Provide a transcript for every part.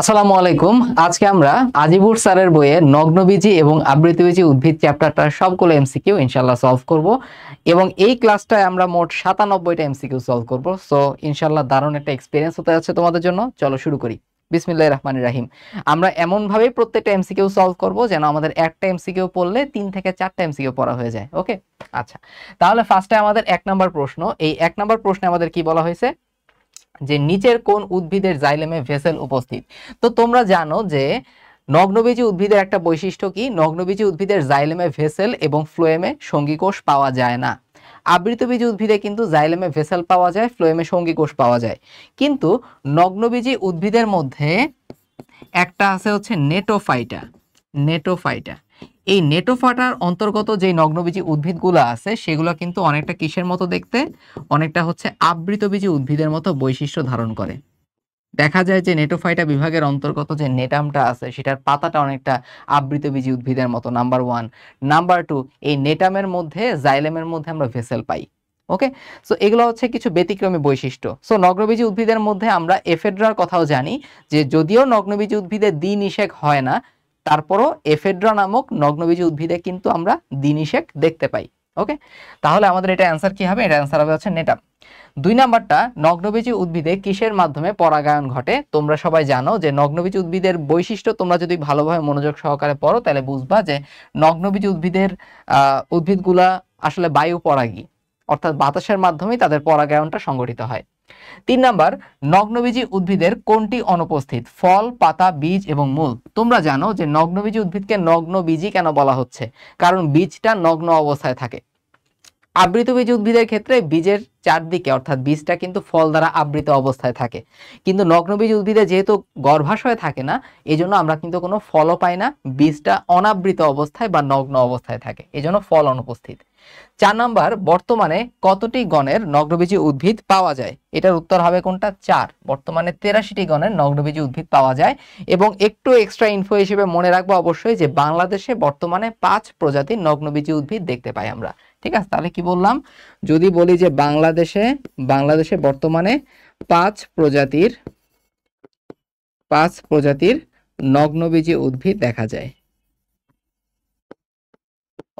আসসালামু আলাইকুম। আজকে আমরা আজিবুর স্যারের বইয়ে নগ্নবীজি এবং আবৃতবীজি উদ্ভিদ চ্যাপ্টারটার সবগুলো এমসিকিউ ইনশাআল্লাহ সলভ করব এবং এই ক্লাসটায় আমরা মোট 97টা এমসিকিউ সলভ করব। সো ইনশাআল্লাহ দারুণ একটা এক্সপেরিয়েন্স হতে যাচ্ছে তোমাদের জন্য। চলো শুরু করি। বিসমিল্লাহির রহমানির রহিম। আমরা এমন ভাবে প্রত্যেকটা এমসিকিউ সলভ করব যেন আমাদের একটা এমসিকিউ পড়লে 3 থেকে 4টা এমসিকিউ পড়া হয়ে যায়। ওকে, আচ্ছা, তাহলে ফার্স্টে আমাদের 1 নাম্বার প্রশ্ন। এই 1 নাম্বার প্রশ্নে আমাদের কি বলা হয়েছে যে নিচের কোন উদ্ভিদের জাইলেমে ভেসেল উপস্থিত। তো তোমরা জানো যে নগ্নবীজি উদ্ভিদের একটা বৈশিষ্ট্য কি, নগ্নবীজি উদ্ভিদের জাইলেমে ভেসেল এবং ফ্লোয়েমে সঙ্গীকোষ পাওয়া যায় না। আবৃতবীজি উদ্ভিদে কিন্তু জাইলেমে ভেসেল পাওয়া যায়, ফ্লোয়েমে সঙ্গীকোষ পাওয়া যায়। কিন্তু নগ্নবীজি উদ্ভিদের মধ্যে একটা আছে হচ্ছে নেটোফাইটা। নেটোফাইটা, এই নেটোফাইটার অন্তর্গত যে নগ্নবীজি উদ্ভিদগুলো আছে সেগুলো কিন্তু অনেকটা কিসের মতো দেখতে, অনেকটা হচ্ছে আবৃতবীজি উদ্ভিদের মতো বৈশিষ্ট্য ধারণ করে। দেখা যায় যে নেটোফাইটা বিভাগের অন্তর্গত যে নেটামটা আছে সেটার পাতাটা অনেকটা আবৃতবীজি উদ্ভিদের মতো, নাম্বার 1। নাম্বার 2, এই নেটামের মধ্যে জাইলেমের মধ্যে আমরা ভেসেল পাই। ওকে, সো এগুলো হচ্ছে কিছু ব্যতিক্রমী বৈশিষ্ট্য। সো নগ্নবীজি উদ্ভিদের মধ্যে আমরা এফেড্রার কথাও জানি, যে যদিও নগ্নবীজি উদ্ভিদে দ্বিনিষেক হয় না, তারপরও এফেড্রা নামক নগ্নবীজি উদ্ভিদে কিন্তু আমরা দ্বিনিষেক দেখতে পাই। ওকে, তাহলে আমাদের এটা অ্যান্সার কি হবে? এটা অ্যান্সার হবে হচ্ছে নেটাম। 2 নাম্বারটা, নগ্নবীজি উদ্ভিদে কিসের মাধ্যমে পরাগায়ন ঘটে? তোমরা সবাই জানো যে নগ্নবীজি উদ্ভিদের বৈশিষ্ট্য তোমরা যদি ভালোভাবে মনোযোগ সহকারে পড়ো তাহলে বুঝবা যে নগ্নবীজি উদ্ভিদের উদ্ভিদগুলা আসলে বায়ু পরাগী, অর্থাৎ বাতাসের মাধ্যমেই তাদের পরাগায়নটা সংঘটিত হয়। 3 নাম্বার, নগ্নবীজি উদ্ভিদের কোনটি অনুপস্থিত? ফল, পাতা, বীজ এবং মূল। তোমরা জানো যে নগ্নবীজি উদ্ভিদকে নগ্নবীজি কেন বলা হচ্ছে? কারণ বীজটা নগ্ন অবস্থায় থাকে। আবৃতবীজি উদ্ভিদের ক্ষেত্রে বীজের চারদিকে অর্থাৎ বীজটা কিন্তু ফল দ্বারা আবৃত অবস্থায় থাকে, কিন্তু নগ্নবীজি উদ্ভিদে যেহেতু গর্ভাশয়ে থাকে না, এই জন্য আমরা কিন্তু কোনো ফলও পাই না, বীজটা অনাবৃত অবস্থায় বা নগ্ন অবস্থায় থাকে, এই জন্য ফল অনুপস্থিত। 4 নাম্বার, বর্তমানে কতটি গণের নগ্নবীজি উদ্ভিদ পাওয়া যায়? এটার উত্তর হবে কোনটা? 4। বর্তমানে 83টি গণের নগ্নবীজি উদ্ভিদ পাওয়া যায়। এবং একটু এক্সট্রা ইনফো হিসেবে মনে রাখবো অবশ্যই যে বাংলাদেশে বর্তমানে 5 প্রজাতির নগ্নবীজি উদ্ভিদ দেখতে পাই আমরা। ঠিক আছে, তাহলে কি বললাম? যদি বলি যে বাংলাদেশে বর্তমানে 5 প্রজাতির নগ্নবীজি উদ্ভিদ দেখা যায়।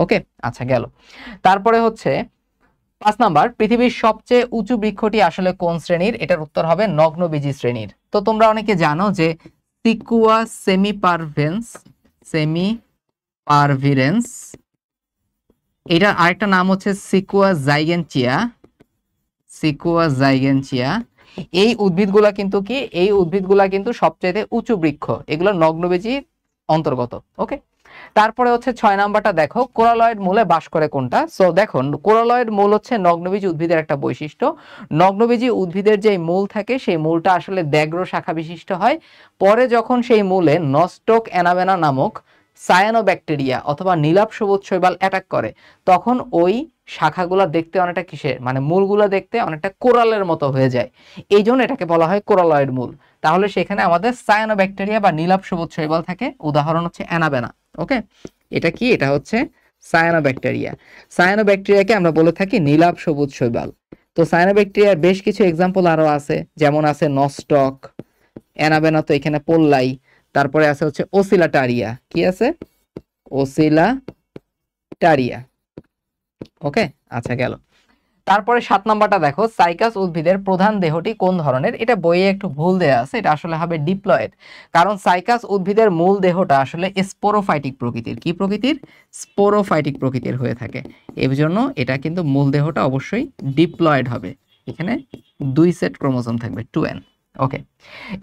ওকে, আচ্ছা গেল। তারপরে হচ্ছে 5 নাম্বার, পৃথিবীর সবচেয়ে উঁচু বৃক্ষটি আসলে কোন শ্রেণীর? এটার উত্তর হবে নগ্নবীজি শ্রেণীর। তো তোমরা অনেকে জানো যে সিকুয়া সেমিপারভিরেন্স, এটার আরেকটা নাম হচ্ছে সিকুয়া জাইগেনচিয়া। এই উদ্ভিদগুলা কিন্তু কি, এই উদ্ভিদগুলা কিন্তু সবচেয়ে উঁচু বৃক্ষ, এগুলো নগ্নবীজির অন্তর্গত। ওকে, তারপরে হচ্ছে 6 নাম্বারটা দেখো, কোরালয়েড মূলে বাস করে কোনটা? সো দেখো, কোরালয়েড মূল হচ্ছে নগ্নবীজি উদ্ভিদের একটা বৈশিষ্ট্য। নগ্নবীজি উদ্ভিদের যে মূল থাকে সেই মূলটা আসলে দ্যাগ্র শাখা বিশিষ্ট হয়। পরে যখন সেই মূলে নস্টক অ্যানাবেনা নামক সায়ানোব্যাকটেরিয়া অথবা নীলাভ সবুজ শৈবাল অ্যাটাক করে, তখন ওই শাখাগুলা দেখতে অনেকটা কিসের, মানে মূলগুলো দেখতে অনেকটা কোরালের মতো হয়ে যায়, এই জন্য এটাকে বলা হয় কোরালয়েড মূল। তাহলে সেখানে আমাদের সায়ানোব্যাকটেরিয়া বা নীলাভ সবুজ শৈবাল থাকে, উদাহরণ হচ্ছে অ্যানাবেনা। ওকে, এটা কি? এটা হচ্ছে সায়ানোব্যাকটেরিয়া। সায়ানোব্যাকটেরিয়াকে আমরা বলে থাকি নীলাভ সবুজ শৈবাল। তো সায়ানোব্যাকটেরিয়ার বেশ কিছু এক্সাম্পল আরো আছে, যেমন আছে নস্টক, অ্যানাবেনা তো এখানে পড়লাই, তারপরে আছে হচ্ছে ওসিলাটারিয়া। কি আছে? ওসিলাটারিয়া। ওকে, আচ্ছা গেল। তারপরে 7 নাম্বারটা দেখো, সাইকাস উদ্ভিদের প্রধান দেহটি কোন ধরনের? এটা বইয়ে একটু ভুল দেয়া আছে, এটা আসলে হবে ডিপ্লয়েড। কারণ সাইকাস উদ্ভিদের মূল দেহটা আসলে স্পোরোফাইটিক প্রকৃতির। কি প্রকৃতির? স্পোরোফাইটিক প্রকৃতির হয়ে থাকে, এর জন্য এটা কিন্তু মূল দেহটা অবশ্যই ডিপ্লয়েড হবে। এখানে 2 সেট ক্রোমোজোম থাকবে, 2n। ওকে,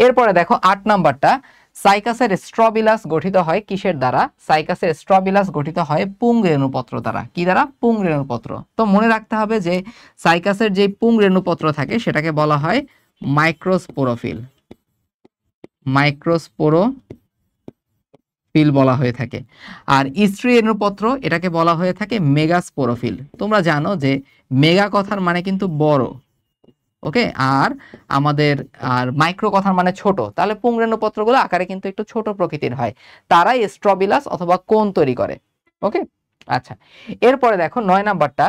এরপরে দেখো 8 নাম্বারটা, সাইকাসের স্ট্রবিলাস গঠিত হয় কিসের দ্বারা? সাইকাসের স্ট্রবিলাস গঠিত হয় পুংরেণুপত্র দ্বারা। কি দ্বারা? পুংরেণুপত্র। তো মনে রাখতে হবে যে সাইকাসের যে পুংরেণুপত্র থাকে সেটাকে বলা হয় মাইক্রোস্পোরোফিল। মাইক্রোস্পোরোফিল বলা হয়ে থাকে। আর স্ত্রী রেণুপত্র, এটাকে বলা হয়ে থাকে মেগাস্পোরোফিল। তোমরা জানো যে মেগা কথার মানে কিন্তু বড়, ওকে, আর আমাদের মাইক্রো কথার মানে ছোট, তাহলে পুংরেণুপত্রগুলো আকারে কিন্তু একটু ছোট প্রকৃতির হয়, তারাই স্ট্রবিলাস অথবা কোন তৈরি করে। ওকে, আচ্ছা, এরপরে দেখো 9 নাম্বারটা,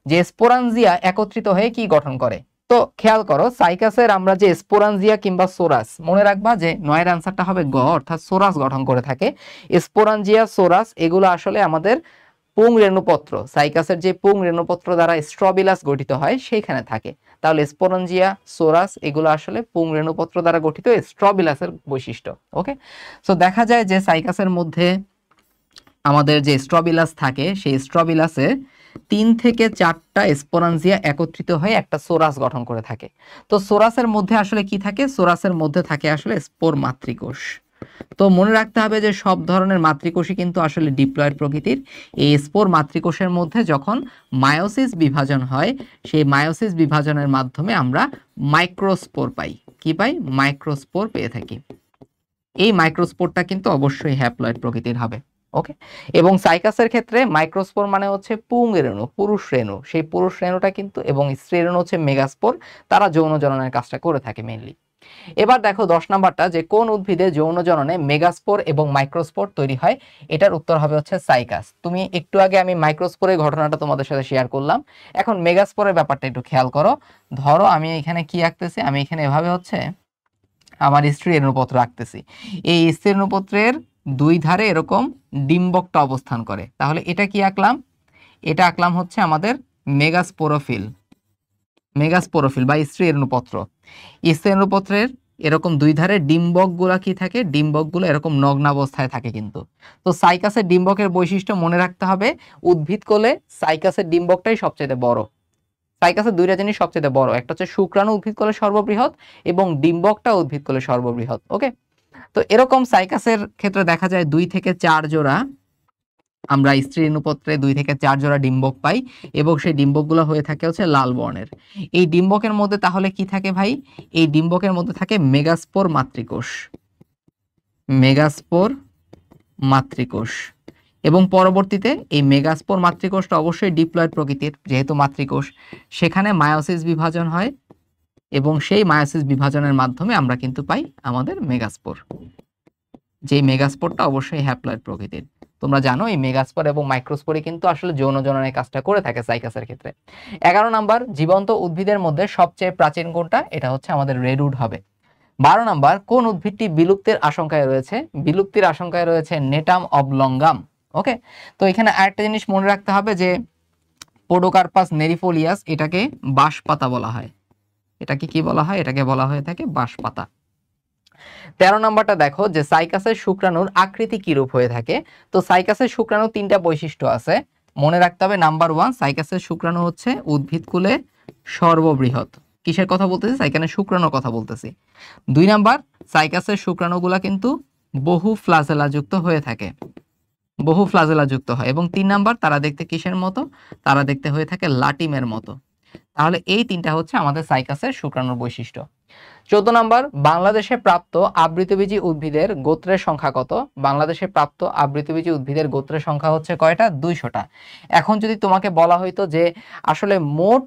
যে স্পোরানজিয়া একত্রিত হয়ে কি গঠন করে? তো খেয়াল করো সাইকাসের আমরা যে স্পোরাঞ্জিয়া কিংবা সোরাস, মনে রাখবা যে 9 এর আনসারটা হবে গ, অর্থাৎ সোরাস গঠন করে থাকে। স্পোরাঞ্জিয়া, সোরাস এগুলো আসলে আমাদের পুং রেণুপত্র, সাইকাসের যে পুং রেণুপত্র দ্বারা স্ট্রবিলাস গঠিত হয় সেইখানে থাকে। তাহলে স্পোরাঞ্জিয়া, সোরাস এগুলো আসলে পুং রেণুপত্র দ্বারা গঠিত স্ট্রবিলাসের বৈশিষ্ট্য। ওকে, সো দেখা যায় যে সাইকাসের মধ্যে আমাদের যে স্ট্রবিলাস থাকে সেই স্ট্রবিলাসে 3 থেকে 4টা স্পোরাঞ্জিয়া একত্রিত হয়ে একটা সোরাস গঠন করে থাকে। তো সোরাসের মধ্যে আসলে কি থাকে? সোরাসের মধ্যে থাকে আসলে স্পোর মাতৃকোষ। তো মনে রাখতে হবে যে সব ধরনের মাতৃকোষই কিন্তু আসলে ডিপ্লয়েড প্রকৃতির। এই স্পোর মাতৃকোষের মধ্যে যখন মায়োসিস বিভাজন হয়, সেই মায়োসিস বিভাজনের মাধ্যমে আমরা মাইক্রোস্পোর পাই। কি পাই? মাইক্রোস্পোর পেয়ে থাকি। এই মাইক্রোস্পোরটা কিন্তু অবশ্যই হ্যাপ্লয়েড প্রকৃতির হবে। ওকে, এবং সাইকাসের ক্ষেত্রে মাইক্রোস্পোর মানে হচ্ছে পুং রেণু, পুরুষ রেণু। সেই পুরুষ রেণুটা কিন্তু, এবং স্ত্রী রেণু হচ্ছে মেগাস্পোর, তারা যৌন জননের কাজটা করে থাকে মেইনলি। এবার দেখো 10 নাম্বারটা, যে কোন উদ্ভিদে যৌন জননে মেগাস্পোর এবং মাইক্রোস্পোর তৈরি হয়? এটার উত্তর হবে হচ্ছে সাইকাস। তুমি একটু আগে আমি মাইক্রোস্পোরের ঘটনাটা তোমাদের সাথে শেয়ার করলাম, এখন মেগাস্পোরের ব্যাপারটা একটু খেয়াল করো। ধরো আমি এখানে কি আঁকতেছি, আমি এখানে এভাবে হচ্ছে আমার স্ত্রী রেণুপত্র আঁকতেছি। এই স্ত্রী রেণুপত্রের 2 ধারে এরকম ডিম্বকটা অবস্থান করে। তাহলে এটা কি আঁকলাম? এটা আঁকলাম হচ্ছে আমাদের মেগাস্পোরোফিল, মেগাস্পোরোফিল বা স্ত্রী রেণুপত্র। স্ত্রী রেণুপত্রের এরকম 2 ধারে ডিম্বকগুলা কি থাকে? ডিম্বকগুলো এরকম নগ্নাবস্থায় থাকে কিন্তু। তো সাইকাসের ডিম্বকের বৈশিষ্ট্য মনে রাখতে হবে, উদ্ভিদ কোলে সাইকাসের ডিম্বকটাই সবচেয়ে বড়। সাইকাসের 2টা জিনিস সবচেয়ে বড়, একটা হচ্ছে শুক্রাণু উদ্ভিদ কোলে সর্ববৃহৎ, এবং ডিম্বকটা উদ্ভিদ কোলে সর্ববৃহৎ। ওকে, তো এরকম সাইকাসের ক্ষেত্রে দেখা যায় 2 থেকে 4 জোড়া, আমরা স্ত্রী রেণুপত্রে 2 থেকে 4 জোড়া ডিম্বক পাই, এবং সেই ডিম্বকগুলো হয়ে থাকে হচ্ছে লাল বর্ণের। এই ডিম্বকের মধ্যে তাহলে কি থাকে ভাই? এই ডিম্বকের মধ্যে থাকে মেগাস্পোর মাতৃকোষ, মেগাস্পোর মাতৃকোষ। এবং পরবর্তীতে এই মেগাস্পোর মাতৃকোষটা অবশ্যই ডিপ্লয়েড প্রকৃতির, যেহেতু মাতৃকোষ, সেখানে মায়োসিস বিভাজন হয়, এবং সেই মায়োসিস বিভাজনের মাধ্যমে আমরা কিন্তু পাই আমাদের মেগাস্পোর। যেই মেগাস্পোরটা অবশ্যই হ্যাপ্লয়েড প্রকৃতির। তোমরা জানো এই মেগাস্পোর এবং মাইক্রোস্পোরে কিন্তু আসলে যৌন জননের কাজটা করে থাকে সাইকাসের ক্ষেত্রে। 11 নাম্বার, জীবন্ত উদ্ভিদের মধ্যে সবচেয়ে প্রাচীন কোনটা? এটা হচ্ছে আমাদের রেডউড হবে। 12 নাম্বার, কোন উদ্ভিদটি বিলুপ্তির আশঙ্কায় রয়েছে? বিলুপ্তির আশঙ্কায় রয়েছে নেটাম অবলঙ্গাম। ওকে, তো এখানে আরেকটা জিনিস মনে রাখতে হবে যে পোডোকার্পাস নেরিফোলিয়াস এটাকে বাঁশপাতা বলা হয়। এটাকে কি বলা হয়? এটাকে বলা হয়ে থাকে বাঁশপাতা। 13 নাম্বারটা দেখো, যে সাইকাসের শুক্রাণুর আকৃতি কিরূপ হয়ে থাকে? তো সাইকাসের শুক্রাণু 3টা বৈশিষ্ট্য আছে, মনে রাখতে হবে। নাম্বার 1, সাইকাসের শুক্রাণু হচ্ছে উদ্ভিদকুলে সর্ববৃহৎ। কিসের কথা বলতেছি? সাইকাসের শুক্রাণুর কথা বলতেছি। 2 নাম্বার, সাইকাসের শুক্রাণুগুলা কিন্তু বহু ফ্লাজেলা যুক্ত হয়ে থাকে, বহু ফ্লাজেলা যুক্ত হয়। এবং 3 নাম্বার, তারা দেখতে কিসের মতো? তারা দেখতে হয়ে থাকে লাটিমের মতো। তাহলে এই 3টা হচ্ছে আমাদের সাইকাসের শুক্রাণুর বৈশিষ্ট্য। 14 নাম্বার, বাংলাদেশে প্রাপ্ত আবৃতবীজী উদ্ভিদের গোত্রের সংখ্যা কত? বাংলাদেশে প্রাপ্ত আবৃতবীজী উদ্ভিদের গোত্রের সংখ্যা হচ্ছে কয়টা? 200টা। এখন যদি তোমাকে বলা হইতো যে আসলে মোট,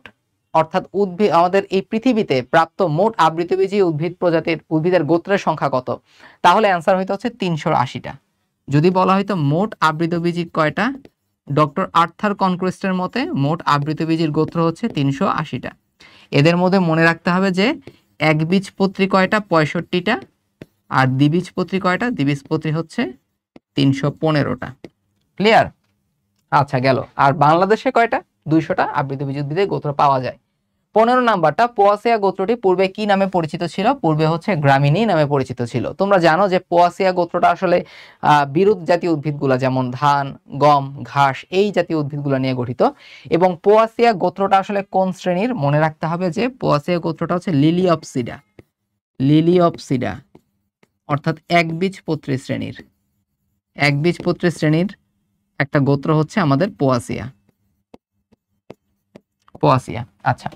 অর্থাৎ উদ্ভিদ, আমাদের এই পৃথিবীতে প্রাপ্ত মোট আবৃতবীজী উদ্ভিদ প্রজাতির উদ্ভিদের গোত্রের সংখ্যা কত, তাহলে অ্যান্সার হইতো হচ্ছে 380টা। যদি বলা হয়তো মোট আবৃতবীজী কয়টা, ডক্টর আর্থার কনক্রেস্টের মতে মোট আবৃতবীজীর গোত্র হচ্ছে 380টা। এদের মধ্যে মনে রাখতে হবে যে একবীজপত্রী কয়টা? 65টা। আর দ্বিবীজপত্রী কয়টা? দ্বিবীজপত্রী হচ্ছে 315টা। ক্লিয়ার? আচ্ছা, গেল। আর বাংলাদেশে কয়টা? 200টা আবৃতবীজী উদ্ভিদের গোত্র পাওয়া যায়। 15 নাম্বারটা, পোয়াসিয়া গোত্রটি পূর্বে কি নামে পরিচিত ছিল? পূর্বে হচ্ছে গ্রামিনী নামে পরিচিত ছিল। তোমরা জানো যে পোয়াসিয়া গোত্রটা আসলে বিরুৎ জাতীয় উদ্ভিদগুলা, যেমন ধান, গম, ঘাস, এই জাতীয় উদ্ভিদগুলা নিয়ে গঠিত। এবং পোয়াসিয়া গোত্রটা আসলে কোন শ্রেণীর? মনে রাখতে হবে যে পোয়াসিয়া গোত্রটা হচ্ছে লিলিওপসিডা, লিলিওপসিডা, অর্থাৎ একবীজপত্রী শ্রেণীর, একবীজপত্রী শ্রেণীর একটা গোত্র হচ্ছে আমাদের পোয়াসিয়া, পোয়াসিয়া। আচ্ছা,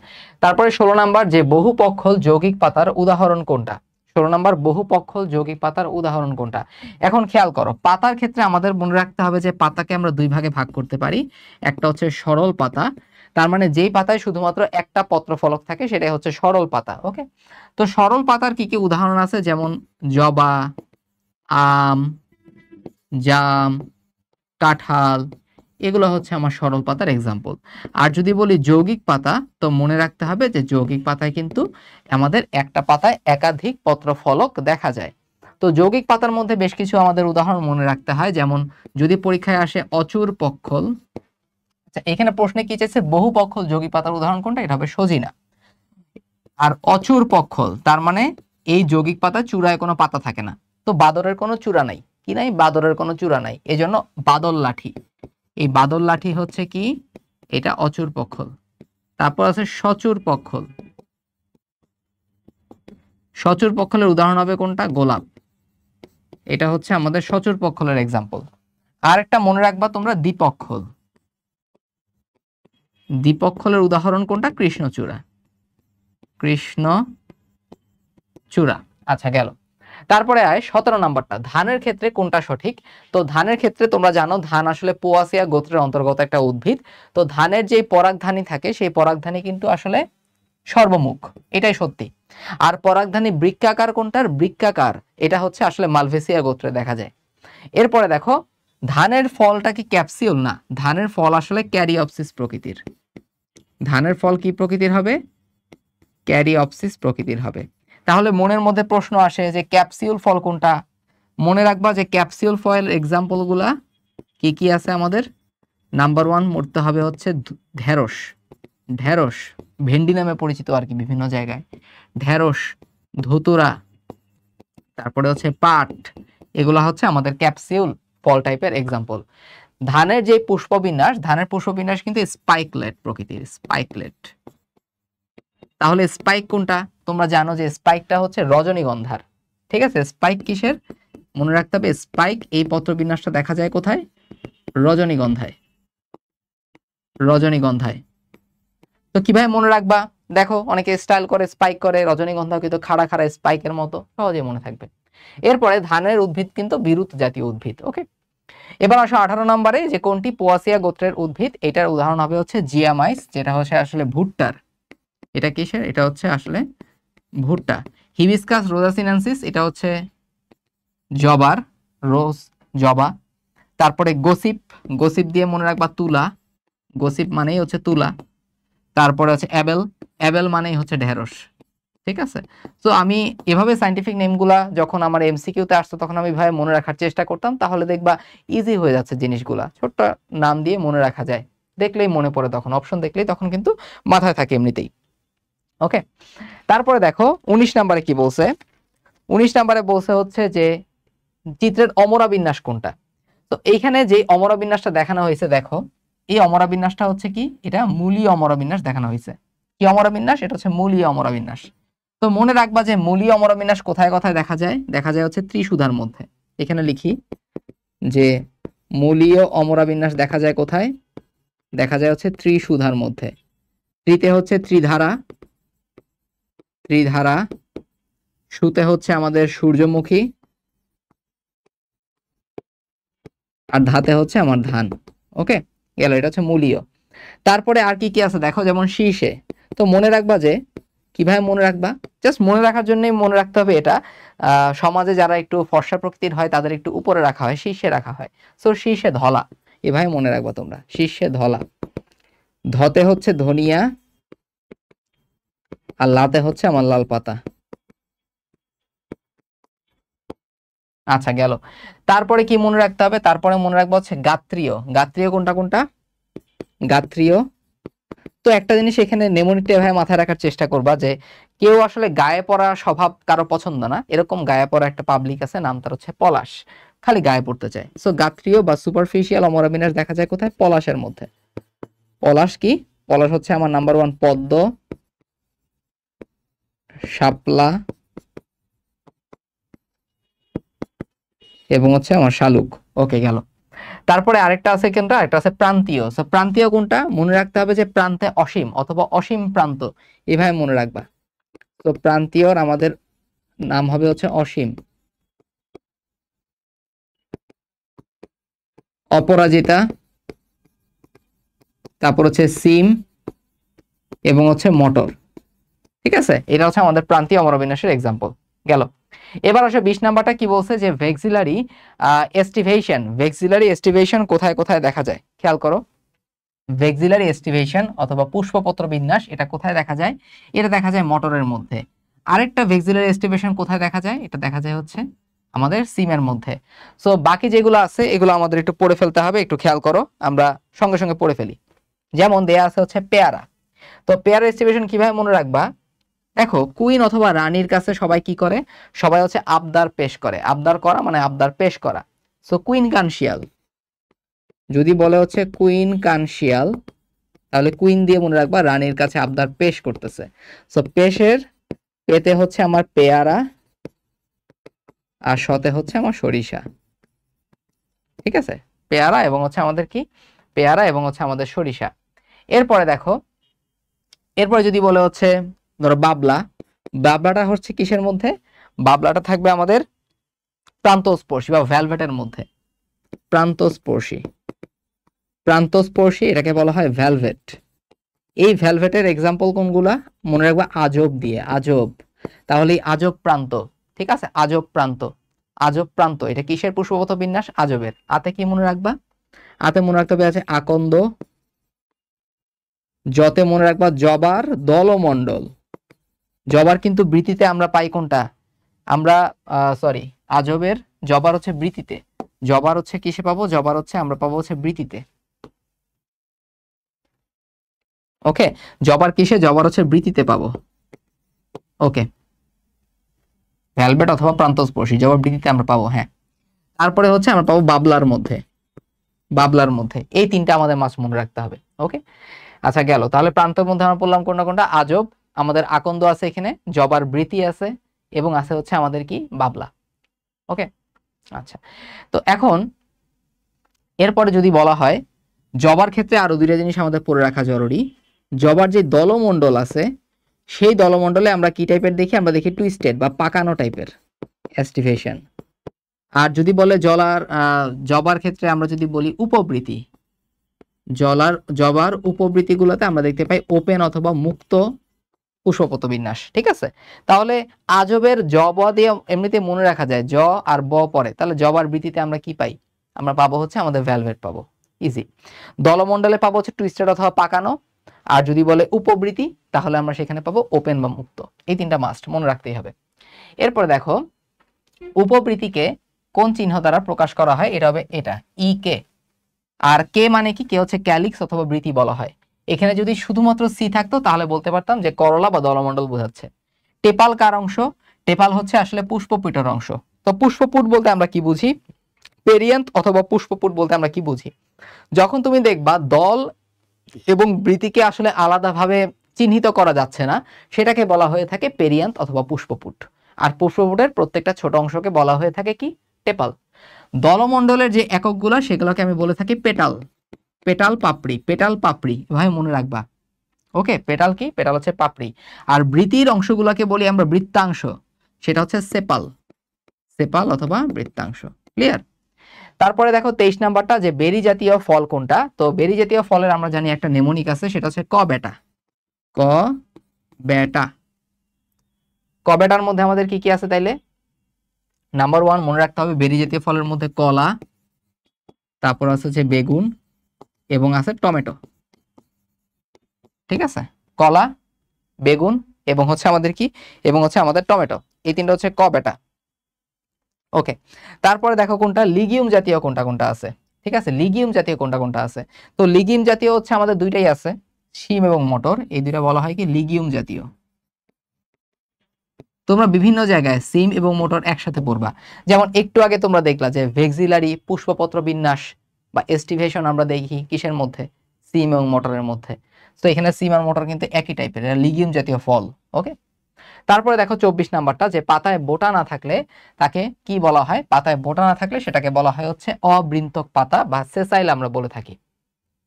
তারপরে 16 নাম্বার, যে বহুপক্ষল যৌগিক পাতার উদাহরণ কোনটা? 16 নাম্বার, বহুপক্ষল যৌগিক পাতার উদাহরণ কোনটা? এখন খেয়াল করো, পাতার ক্ষেত্রে আমাদের মনে রাখতে হবে যে পাতাকে আমরা 2 ভাগে ভাগ করতে পারি। একটা হচ্ছে সরল পাতা, তার মানে যেই পাতায় শুধুমাত্র একটা পত্রফলক থাকে সেটাই হচ্ছে সরল পাতা। ওকে, তো সরল পাতার কি কি উদাহরণ আছে? যেমন জবা, আম, জাম, কাঁঠাল, এগুলো হচ্ছে আমার সরল পাতার এক্সাম্পল। আর যদি বলি যৌগিক পাতা, তো মনে রাখতে হবে যে যৌগিক পাতায় কিন্তু আমাদের একটা পাতায় একাধিক পত্রফলক দেখা যায়। তো যৌগিক পাতার মধ্যে বেশ কিছু আমাদের উদাহরণ মনে রাখতে হয়, যেমন যদি পরীক্ষায় আসে অচুর পক্ষল। আচ্ছা, এখানে প্রশ্নে কি চাইছে, বহু পক্ষল যৌগিক পাতার উদাহরণ কোনটা, এটা হবে সজিনা। আর অচুর পক্ষল তার মানে এই যৌগিক পাতা চূড়ায় কোনো পাতা থাকে না, তো বাদরের কোনো চূড়া নাই, কি নাই, বাদরের কোনো চূড়া নাই, এজন্য বাদল লাঠি। এই বাদল লাঠি হচ্ছে কি, এটা অচুর পক্ষল। তারপর আছে সচুর পক্ষল। সচুর পক্ষলের উদাহরণ হবে কোনটা, গোলাপ। এটা হচ্ছে আমাদের সচুর পক্ষলের এক্সাম্পল। আর একটা মনে রাখবা তোমরা, দ্বিপক্ষল। দ্বিপক্ষলের উদাহরণ কোনটা, কৃষ্ণচূড়া। কৃষ্ণচূড়া। আচ্ছা গেল। তারপরে আয় 17 নাম্বারটা, ধানের ক্ষেত্রে কোনটা সঠিক। তো ধানের ক্ষেত্রে তোমরা জানো ধান আসলে পোয়াসিয়া গোত্রের অন্তর্গত একটা উদ্ভিদ। তো ধানের যে পরাগধানী থাকে সেই পরাগধানী কিন্তু আসলে সর্বমুখ, এটাই সত্যি। আর পরাগধানী বৃক্কাকার কোনটার, বৃক্কাকার, এটা হচ্ছে আসলে মালভেসিয়া গোত্রে দেখা যায়। এরপরে দেখো ধানের ফলটা কি ক্যাপসিউল, না, ধানের ফল আসলে ক্যারিঅপসিস প্রকৃতির। ধানের ফল কি প্রকৃতির হবে, ক্যারিঅপসিস প্রকৃতির হবে। তাহলে মনের মধ্যে প্রশ্ন আসে যে ক্যাপসিউল ফল কোনটা। মনে রাখবা যে ক্যাপসিউল ফল এক্সাম্পল গুলা কি কি আছে আমাদের। নাম্বার 1 মরতে হবে হচ্ছে ঢেঁড়স। ঢেঁড়স ভেন্ডি নামে পরিচিত আর কি বিভিন্ন জায়গায়। ঢেঁড়স, ধুতুরা, তারপরে হচ্ছে পাট, এগুলা হচ্ছে আমাদের ক্যাপসিউল ফল টাইপের এক্সাম্পল। ধানের যে পুষ্পবিন্যাস, ধানের পুষ্পবিন্যাস কিন্তু স্পাইকলেট প্রকৃতির, স্পাইকলেট। তাহলে স্পাইক কোনটা, তোমরা জানো যে স্পাইকটা হচ্ছে রজনীগন্ধার। ঠিক আছে, স্পাইক কিসের, মনে রাখতে হবে স্পাইক এই পত্রবিন্যাসটা দেখা যায় কোথায়, রজনীগন্ধায়। রজনীগন্ধায়। তো কিভাবে মনে রাখবা, দেখো অনেকে স্টাইল করে স্পাইক করে, রজনীগন্ধা কিন্তু খাড়া খাড়া স্পাইকের মতো, সহজে মনে থাকবে। এরপরে ধানের উদ্ভিদ কিন্তু বিরুৎ জাতীয় উদ্ভিদ। ওকে, এবার আসো 18 নম্বরে, যে কোনটি পোয়াসিয়া গোত্রের উদ্ভিদ। এটার উদাহরণ হবে হচ্ছে জিয়ামাইস, যেটা হচ্ছে আসলে ভুট্টার। এটা কিসের, এটা হচ্ছে আসলে ভুট্টা। হিবিস্কাস রোজাসিনেন্সিস, এটা হচ্ছে জবার, রোজ, জবা। তারপরে গোসিপ, গোসিপ দিয়ে মনে রাখবা তুলা, গোসিপ মানেই হচ্ছে তুলা। তারপরে হচ্ছে অ্যাবেল, অ্যাবেল মানেই হচ্ছে ঢেঁড়স। ঠিক আছে, তো আমি এভাবে সাইন্টিফিক নেমগুলা যখন আমার এমসিকিউতে আসতো তখন আমি ভাই মনে রাখার চেষ্টা করতাম, তাহলে দেখবা ইজি হয়ে যাচ্ছে জিনিসগুলা, ছোট্ট নাম দিয়ে মনে রাখা যায়, দেখলেই মনে পড়ে, তখন অপশন দেখলেই তখন কিন্তু মাথায় থাকে এমনিতেই। ওকে, তারপরে দেখো 19 নম্বরে কি বলছে। 19 নম্বরে বলছে হচ্ছে যে চিত্রের অমরা বিন্যাস কোনটা। তো এইখানে যে অমরা বিন্যাসটা দেখানো হয়েছে, দেখো এই অমরা বিন্যাসটা হচ্ছে কি, এটা মূলীয় অমরা বিন্যাস দেখানো হয়েছে। কি অমরা বিন্যাস, এটা হচ্ছে মূলীয় অমরা বিন্যাস। তো মনে রাখবা যে মূলীয় অমরা বিন্যাস কোথায় কোথায় দেখা যায়, দেখা যায় হচ্ছে ত্রিসুধার মধ্যে। এখানে লিখি যে মূলীয় অমরা বিন্যাস দেখা যায় কোথায়, দেখা যায় হচ্ছে ত্রিসুধার মধ্যে। ত্রিতে হচ্ছে ত্রিধারা, ত্রিধারা। সুতে হচ্ছে আমাদের সূর্যমুখী, আর ধাতে হচ্ছে আমার ধান। ওকে গেল, এটা হচ্ছে মূলীয়। তারপরে আর কি কি আছে দেখো, যেমন শীর্ষে। তো মনে রাখবা যে কিভাবে মনে রাখবা, জাস্ট মনে রাখার জন্যই মনে রাখতে হবে এটা। সমাজে যারা একটু ফর্সা প্রকৃতির হয় তাদের একটু উপরে রাখা হয়, শীর্ষে রাখা হয়। সো শীর্ষে ধলা, এভাবে মনে রাখবা তোমরা, শীর্ষে ধলা। ধতে হচ্ছে ধনিয়া, আর লাতে হচ্ছে আমার লাল পাতা। আচ্ছা গেল। তারপরে কি মনে রাখতে হবে, তারপরে মনে রাখবো হচ্ছে গাত্রীয়। গাত্রীয় কোনটা কোনটা, গাত্রীয়। তো একটা জিনিস এখানে নেমোনিকটা এভাবে মাথায় রাখার চেষ্টা করবা যে কেউ আসলে গায়ে পড়া স্বভাব কারো পছন্দ না, এরকম গায়ে পড়া একটা পাবলিক আছে, নাম তার হচ্ছে পলাশ, খালি গায়ে পড়তে চায়। সো গাত্রীয় বা সুপারফিশিয়াল অমরা বিন্যাস দেখা যায় কোথায়, পলাশের মধ্যে। পলাশ কি, পলাশ হচ্ছে আমার নাম্বার 1 পদ্ম, শাপলা এবং হচ্ছে আমার শালুক। ওকে গেল। তারপরে আরেকটা আছে কোনটা, একটা আছে প্রান্তীয়। সো প্রান্তীয় কোনটা, মনে রাখতে হবে যে প্রান্তে অসীম অথবা অসীম প্রান্ত, এভাবে মনে রাখবা। তো প্রান্তীয়র আমাদের নাম হবে হচ্ছে অসীম। অপরাজিতা, তারপর হচ্ছে সিম এবং হচ্ছে মটর। ঠিক আছে, এটা হচ্ছে আমাদের প্রান্তীয় অমরা বিন্যাসের এক্সাম্পল। গেল। এবার আসে 20 নাম্বারটা কি বলছে, যে ভেক্সিলারি এস্টিভেশন। ভেক্সিলারি এস্টিভেশন কোথায় কোথায় দেখা যায়, খেয়াল করো, ভেক্সিলারি এস্টিভেশন অথবা পুষ্পপত্র বিন্যাস এটা কোথায় দেখা যায়? এটা দেখা যায় মটরের মধ্যে। আরেকটা ভেক্সিলারি এস্টিভেশন কোথায় দেখা যায়? এটা দেখা যায় হচ্ছে আমাদের সিমের মধ্যে। সো বাকি যেগুলো আছে এগুলো আমাদের একটু পড়ে ফেলতে হবে, একটু খেয়াল করো, আমরা সঙ্গে সঙ্গে পড়ে ফেলি। যেমন দেয়া আছে হচ্ছে পেয়ারা। তো পেয়ারা এস্টিভেশন কিভাবে মনে রাখবা? দেখো, কুইন অথবা রানীর কাছে সবাই কি করে? সবাই হচ্ছে আবদার পেশ করে। আবদার করা মানে আবদার পেশ করা। সো কুইন কানশিয়াল, যদি বলে হচ্ছে কুইন কানশিয়াল, তাহলে কুইন দিয়ে মনে রাখবা রানীর কাছে আবদার পেশ করতেছে। সো পেশের পেতে হচ্ছে আমার পেয়ারা, আর শতে হচ্ছে আমার সরিষা। ঠিক আছে, পেয়ারা এবং হচ্ছে আমাদের কি, পেয়ারা এবং হচ্ছে আমাদের সরিষা। এরপরে দেখো, এরপরে যদি বলে হচ্ছে ধরো বাবলা, বাবলাটা হচ্ছে কিসের মধ্যে? বাবলাটা থাকবে আমাদের প্রান্তস্পর্শী বা ভ্যালভেটের মধ্যে। প্রান্তস্পর্শী, প্রান্তস্পর্শী এটাকে বলা হয় ভ্যালভেট। এই ভ্যালভেটের এক্সাম্পল কোনগুলা? মনে রাখবা আজব দিয়ে, আজব। তাহলে আজব প্রান্ত, ঠিক আছে, আজব প্রান্ত। আজব প্রান্ত এটা কিসের পুষ্পপত্র বিন্যাস? আজবের। আতে কি মনে রাখবা? আতে মনে রাখতে হবে আছে আকন্দ। যতে মনে রাখবা জবার দলমণ্ডল। জবার কিন্তু বৃত্তিতে আমরা পাই কোনটা? আমরা সরি, আজবের জবার হচ্ছে বৃত্তিতে। জবার হচ্ছে কিসে পাবো? জবার হচ্ছে আমরা পাবো হচ্ছে বৃত্তিতে। ওকে, জবার কিসে? জবার হচ্ছে বৃত্তিতে পাবো। ওকে, ভ্যালভেট অথবা প্রান্তস্পর্শী জবার বৃত্তিতে আমরা পাবো। হ্যাঁ, তারপরে হচ্ছে আমরা পাবো বাবলার মধ্যে। বাবলার মধ্যে এই তিনটা আমাদের মাছ মনে রাখতে হবে। ওকে, আচ্ছা গেল। তাহলে প্রান্তের মধ্যে আমরা পড়লাম কোনটা কোনটা? আজব, আমাদের আকন্দ আছে এখানে, জবার বৃত্তি আছে, এবং আছে হচ্ছে আমাদের কি বাবলা। ওকে, আচ্ছা। তো এখন এরপরে যদি বলা হয় জবার ক্ষেত্রে আরো দুইটা জিনিস আমাদের পড়ে রাখা জরুরি। জবার যে দলমণ্ডল আছে সেই দলমণ্ডলে আমরা কি টাইপের দেখি? আমরা দেখি টুইস্টেড বা পাকানো টাইপের এস্টিভেশন। আর যদি বলে জবার ক্ষেত্রে আমরা যদি বলি উপবৃত্তি, জবার উপবৃত্তিগুলোতে আমরা দেখতে পাই ওপেন অথবা মুক্ত পুষ্পপত্র বিন্যাস। ঠিক আছে, তাহলে আজবের জ ব দিয়ে এমনিতে মনে রাখা যায়, জ আর ব পরে, তাহলে জবার বৃত্তিতে আমরা কি পাই? আমরা পাবো হচ্ছে আমাদের ভ্যালভেট পাবো, ইজি। দলমণ্ডলে পাবো হচ্ছে টুইস্টেড অথবা পাকানো। আর যদি বলে উপবৃত্তি তাহলে আমরা সেখানে পাবো ওপেন বা মুক্ত। এই তিনটা মাস্ট মনে রাখতেই হবে। এরপরে দেখো, উপবৃত্তিকে কোন চিহ্ন দ্বারা প্রকাশ করা হয়? এটা হবে এটা ই কে। আর কে মানে কি? কে হচ্ছে ক্যালিক্স অথবা বৃত্তি বলা হয়। এখানে যদি শুধুমাত্র সি থাকতো তাহলে বলতে পারতাম যে করলা বা দলমণ্ডল বোঝাচ্ছে। টেপাল কার অংশ? টেপাল হচ্ছে আসলে পুষ্পপুটের অংশ। তো পুষ্পপুট বলতে আমরা কি বুঝি? পেরিয়ান্থ অথবা পুষ্পপুট বলতে আমরা কি বুঝি? যখন তুমি দেখবা দল এবং বৃত্তিকে আসলে আলাদাভাবে চিহ্নিত করা যাচ্ছে না, সেটাকে বলা হয়ে থাকে পেরিয়ান্থ অথবা পুষ্পপুট। আর পুষ্পপুটের প্রত্যেকটা ছোট অংশকে বলা হয়ে থাকে কি? টেপাল। দলমণ্ডলের যে এককগুলো সেগুলোকে আমি বলে থাকি পেটাল। পেটাল পাপড়ি, পেটাল পাপড়ি, এভাবে মনে রাখবা। ওকে, পেটাল কি? পেটাল হচ্ছে পাপড়ি। আর বৃত্তির অংশগুলোকে বলি আমরা বৃত্তাংশ, সেটা হচ্ছে সেপাল। সেপাল অথবা বৃত্তাংশ। ক্লিয়ার? তারপরে দেখো 23 নাম্বারটা, যে বেরি জাতীয় ফল কোনটা? তো বেরি জাতীয় ফলের আমরা জানি একটা নেমোনিক আছে, সেটা হচ্ছে ক বেটা। ক বেটা। ক বেটার মধ্যে আমাদের কি কি আছে তাইলে? নাম্বার 1 মনে রাখতে হবে, বেরি জাতীয় ফলের মধ্যে কলা, তারপর আছে হচ্ছে বেগুন, এবং আছে টমেটো। ঠিক আছে, কলা, বেগুন, এবং হচ্ছে আমাদের কি, এবং হচ্ছে আমাদের টমেটো। এই তিনটা হচ্ছে ক বেটা। ওকে, তারপরে দেখো কোনটা লিগিউম জাতীয় কোনটা কোনটা আছে। ঠিক আছে, লিগিউম জাতীয় কোনটা কোনটা আছে? তো লিগিউম জাতীয় হচ্ছে আমাদের দুইটাই আছে, শিম এবং মটর, এই দুইটা বলা হয় কি লিগিউম জাতীয়। তোমরা বিভিন্ন জায়গায় সিম এবং মোটর একসাথে পড়বা। যেমন একটু আগে তোমরা দেখলা যে ভেক্সিলারি পুষ্পপত্র বিন্যাস বা এস্টিভেশন আমরা দেখি কিসের মধ্যে? সিম এবং মটরের মধ্যে। তো এখানে সিম আর মটর কিন্তু একই টাইপের, লিগিউম জাতীয় ফল। ওকে, তারপরে দেখো 24 নাম্বারটা, যে পাতায় বোটা না থাকলে তাকে কি বলা হয়? পাতায় বোটা না থাকলে সেটাকে বলা হয় হচ্ছে অবৃন্তক পাতা বা সেসাইল আমরা বলে থাকি।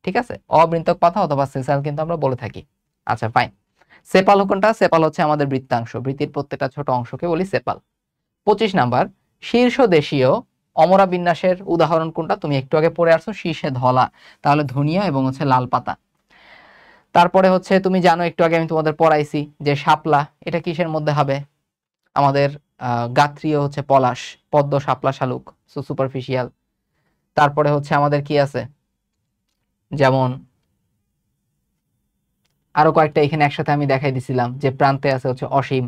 ঠিক আছে, অবৃন্তক পাতা অথবা সেসাইল কিন্তু আমরা বলে থাকি। আচ্ছা ফাইন। সেপাল কোনটা? সেপাল হচ্ছে আমাদের বৃত্তাংশ, বৃত্তির প্রত্যেকটা ছোট অংশকে বলি সেপাল। 25 নাম্বার, শীর্ষ দেশীয় অমরা বিন্যাসের উদাহরণ কোনটা? তুমি একটু আগে পড়ে আসছো, শীর্ষে ধলা, তাহলে ধনিয়া এবং হচ্ছে লাল পাতা। তারপরে হচ্ছে তুমি জানো, একটু আগে আমি তোমাদের পড়াইছি যে শাপলা, এটা কিসের মধ্যে হবে? আমাদের গাত্রীয় হচ্ছে পলাশ, পদ্ম, শাপলা, শালুক, সুপারফিশিয়াল। তারপরে হচ্ছে আমাদের কি আছে? যেমন আরো কয়েকটা এখানে একসাথে আমি দেখাই দিছিলাম, যে প্রান্তে আছে হচ্ছে অসীম,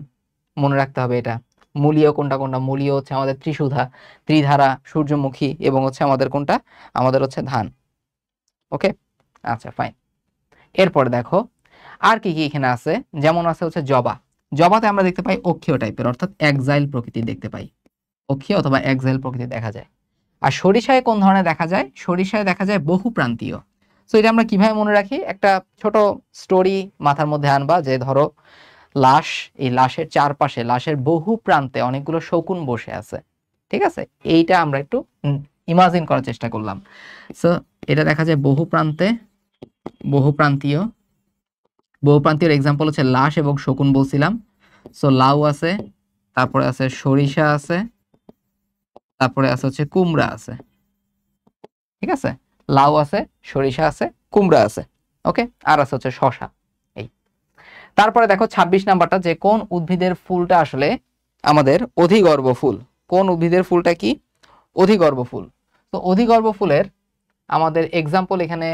মনে রাখতে হবে এটা। মূলীয় কোনটা কোনটা? মূলীয় হচ্ছে আমাদের ত্রিশুধা, ত্রিধারা, সূর্যমুখী এবং হচ্ছে আমাদের কোনটা, আমাদের হচ্ছে ধান। ওকে, আচ্ছা ফাইন। এরপরে দেখো আর কি কি এখানে আছে, যেমন আছে হচ্ছে জবা। জবাতে আমরা দেখতে পাই অক্ষীয় টাইপের, অর্থাৎ এক্সাইল প্রকৃতি দেখতে পাই, অক্ষীয় অথবা এক্সাইল প্রকৃতি দেখা যায়। আর সরিষায় কোন ধরনের দেখা যায়? সরিষায় দেখা যায় বহুপ্রান্তীয়। সো এটা আমরা কিভাবে মনে রাখি? একটা ছোট স্টোরি মাথার মধ্যে আনবা, যে ধরো লাশ, এই লাশের চারপাশে, লাশের বহু প্রান্তে অনেকগুলো শকুন বসে আছে, ঠিক আছে? এইটা আমরা একটু ইমাজিন করার চেষ্টা করলাম। সো এটা দেখা যায় বহু প্রান্তে, বহুপ্রান্তীয়। বহুপ্রান্তীয় এক্সাম্পল হচ্ছে লাশ এবং শকুন বলছিলাম। সো লাউ আছে, তারপরে আছে সরিষা আছে, তারপরে আছে হচ্ছে কুমড়া আছে, ঠিক আছে? লাউ আছে, সরিষা আছে, কুমড়া আছে, ওকে, আর আছে হচ্ছে শশা। এই তারপরে দেখো 26 নাম্বারটা, যে কোন উদ্ভিদের ফুলটা আসলে আমাদের অধিগর্ভ ফুল। কোন উদ্ভিদের ফুলটা কি? অধিগর্ভ ফুল। তো অধিগর্ভ ফুলের আমাদের এক্সাম্পল এখানে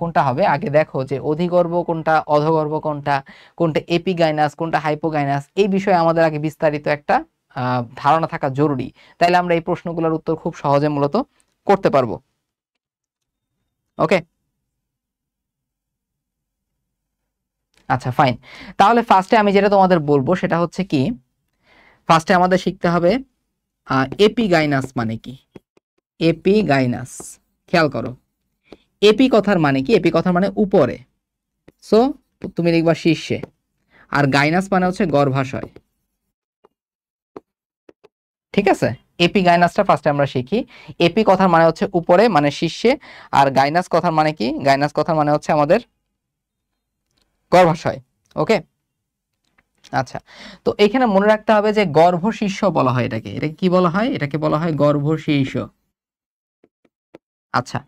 কোনটা হবে? আগে দেখো যে অধিগর্ভ কোনটা, অধগর্ভ কোনটা, কোনটা এপিগাইনাস, কোনটা হাইপোগাইনাস, এই বিষয়ে আমাদের আগে বিস্তারিত একটা ধারণা থাকা জরুরি। তাইলে আমরা এই প্রশ্নগুলোর উত্তর খুব সহজে মূলত করতে পারবো। ওকে, আচ্ছা ফাইন। তাহলে ফার্স্টে আমি যেটা তোমাদের বলবো সেটা হচ্ছে কি, ফার্স্টে আমাদের শিখতে হবে এপিগাইনাস মানে কি। এপিগাইনাস, খেয়াল করো, এপি কথার মানে কি? এপি কথার মানে উপরে, সো তুমি লিখবা শীর্ষে। আর গাইনাস মানে হচ্ছে গর্ভাশয়, ঠিক আছে? এপি গাইনাসটা ফার্স্টে আমরা শিখি। এপি কথার মানে হচ্ছে উপরে, মানে শীর্ষে। আর গাইনাস কথার মানে কি? গাইনাস কথার মানে হচ্ছে আমাদের গর্ভাশয়। ওকে, আচ্ছা। তো এখানে মনে রাখতে হবে যে গর্ভশীর্ষ বলা হয় এটাকে। এটাকে কি বলা হয়? এটাকে বলা হয় গর্ভশীর্ষ। আচ্ছা,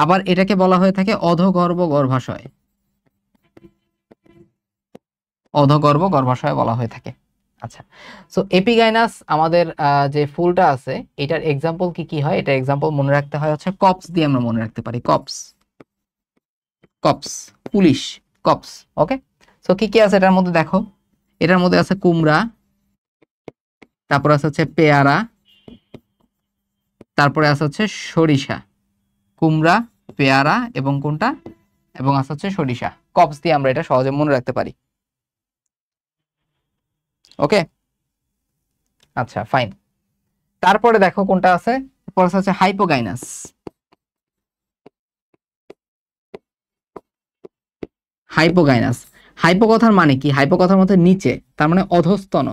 আবার এটাকে বলা হয়ে থাকে অধগর্ভ গর্ভাশয়। অধগর্ভ গর্ভাশয় বলা হয়ে থাকে। আচ্ছা, সো এপিগাইনাস আমাদের যে ফুলটা আছে, এটার এক্সাম্পল কি কি হয়? এটা এক্সাম্পল মনে রাখতে হয় হচ্ছে কপস দিয়ে আমরা মনে রাখতে পারি। Cops, cops, police, cops. Okay, so কি কি আছে এটার মধ্যে? দেখো, এটার মধ্যে আছে কুমড়া, তারপর আছে হচ্ছে পেয়ারা, তারপরে আছে হচ্ছে সরিষা। কুমড়া, পেয়ারা এবং কোনটা, এবং আছে হচ্ছে সরিষা। কপস দিয়ে আমরা এটা সহজে মনে রাখতে পারি। ওকে, আচ্ছা ফাইন। তারপরে দেখো কোনটা আছে, পরে হচ্ছে হাইপোগাইনাস। হাইপোগাইনাস, হাইপো কথার মানে কি? হাইপো কথার মধ্যে নিচে, তার মানে অধস্তন,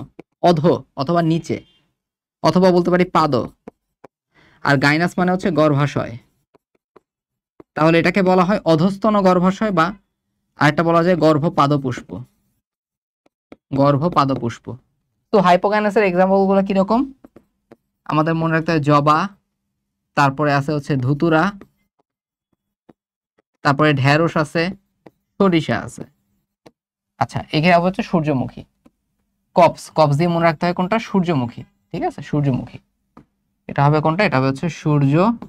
অধ অথবা নিচে, অথবা বলতে পারি পাদ। আর গাইনাস মানে হচ্ছে গর্ভাশয়। তাহলে এটাকে বলা হয় অধস্তন গর্ভাশয়, বা আরেকটা বলা যায় গর্ভপাদপুষ্প। গর্ভপাদপুষ্প। তো হাইপোগাইনাসের এক্সাম্পল গুলো কিরকম আমাদের মনে রাখতে হয়? জবা, তারপরে আছে হচ্ছে ধুতুরা, তারপরে ঢেঁড়স আছে, সরিষা আছে। আচ্ছা, এখানে হচ্ছে সূর্যমুখী। কপস, কপস দিয়ে মনে রাখতে হয় কোনটা? সূর্যমুখী, ঠিক আছে? সূর্যমুখী। এটা হবে কোনটা? এটা হবে হচ্ছে সূর্যমুখী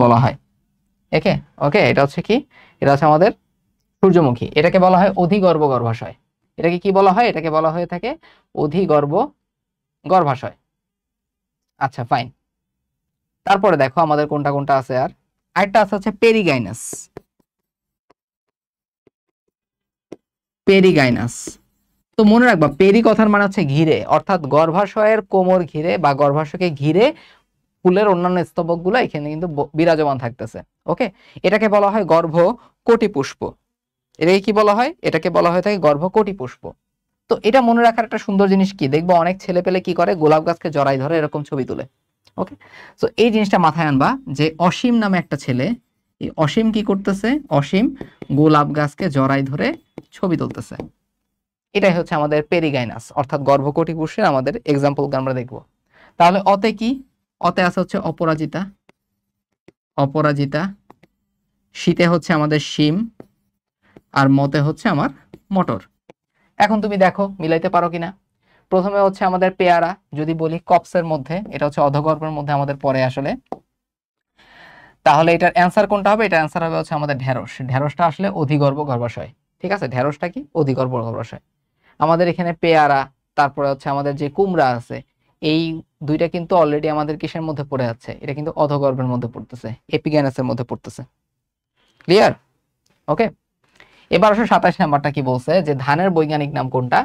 বলা হয়। একে, ওকে, এটা হচ্ছে কি? এটা হচ্ছে আমাদের সূর্যমুখী। এটাকে বলা হয় অধিগর্ভ গর্ভাশয়। এটাকে কি বলা হয়? এটাকে বলা হয়ে থাকে অধিগর্ভ গর্ভাশয়। আচ্ছা ফাইন। তারপরে দেখো আমাদের কোনটা কোনটা আছে, আর আরেকটা আছে হচ্ছে পেরিগাইনাস। পেরিগাইনাস, তো মনে রাখবা পেরি কথার মানে হচ্ছে ঘিরে, অর্থাৎ গর্ভাশয়ের কোমর ঘিরে বা গর্ভাশয়কে ঘিরে ফুলের অন্যান্য স্তবক গুলো এখানে কিন্তু বিরাজমান থাকতেছে। ওকে, এটাকে বলা হয় গর্ভ কোটি পুষ্প। এটাকে কি বলা হয়? এটাকে বলা হয় থাকে গর্ভ কোটি পুষ্প। তো এটা মনে রাখার একটা সুন্দর জিনিস কি, দেখবো অনেক ছেলে পেলে কি করে, গোলাপ গাছকে জড়াই ধরে এরকম ছবি তুলে। ওকে, তো এই জিনিসটা মাথায় আনবা যে অসীম নামে একটা ছেলে, এই অসীম কি করতেছে? অসীম গোলাপ গাছকে জড়াই ধরে ছবি তুলতেছে। এটাই হচ্ছে আমাদের পেরিগাইনাস, অর্থাৎ গর্ভকোটি পুষ্পের আমাদের এক্সাম্পল আমরা দেখবো। তাহলে অতে কি? অতে আছে হচ্ছে অপরাজিতা। অপরাজিতা। শীতে হচ্ছে আমাদের শিম। আর মতে হচ্ছে আমার মটর। এখন তুমি দেখো মিলাইতে পারো কিনা। প্রথমে হচ্ছে আমাদের পেয়ারা, যদি বলি কপসের মধ্যে, এটা হচ্ছে অধগর্ভের মধ্যে আমাদের পড়ে আসলে। তাহলে এটার অ্যান্সার কোনটা হবে? এটার অ্যান্সার হবে হচ্ছে আমাদের ঢেঁড়স। ঢেঁড়সটা আসলে অধিগর্ভ গর্ভাশয়। ঠিক আছে, ঢেঁড়সটা কি? অধিগর্ভ গর্ভাশয়। আমাদের এখানে পেয়ারা, তারপরে হচ্ছে আমাদের যে কুমড়া আছে, এই দুইটা কিন্তু অলরেডি আমাদের কিসের মধ্যে পড়ে যাচ্ছে? এটা কিন্তু অধগর্ভের মধ্যে পড়তেছে, এপিগ্যানাসের মধ্যে পড়তেছে। ক্লিয়ার? ওকে। এবার আসলে 27 নাম্বারটা কি বলছে যে ধানের বৈজ্ঞানিক নাম কোনটা?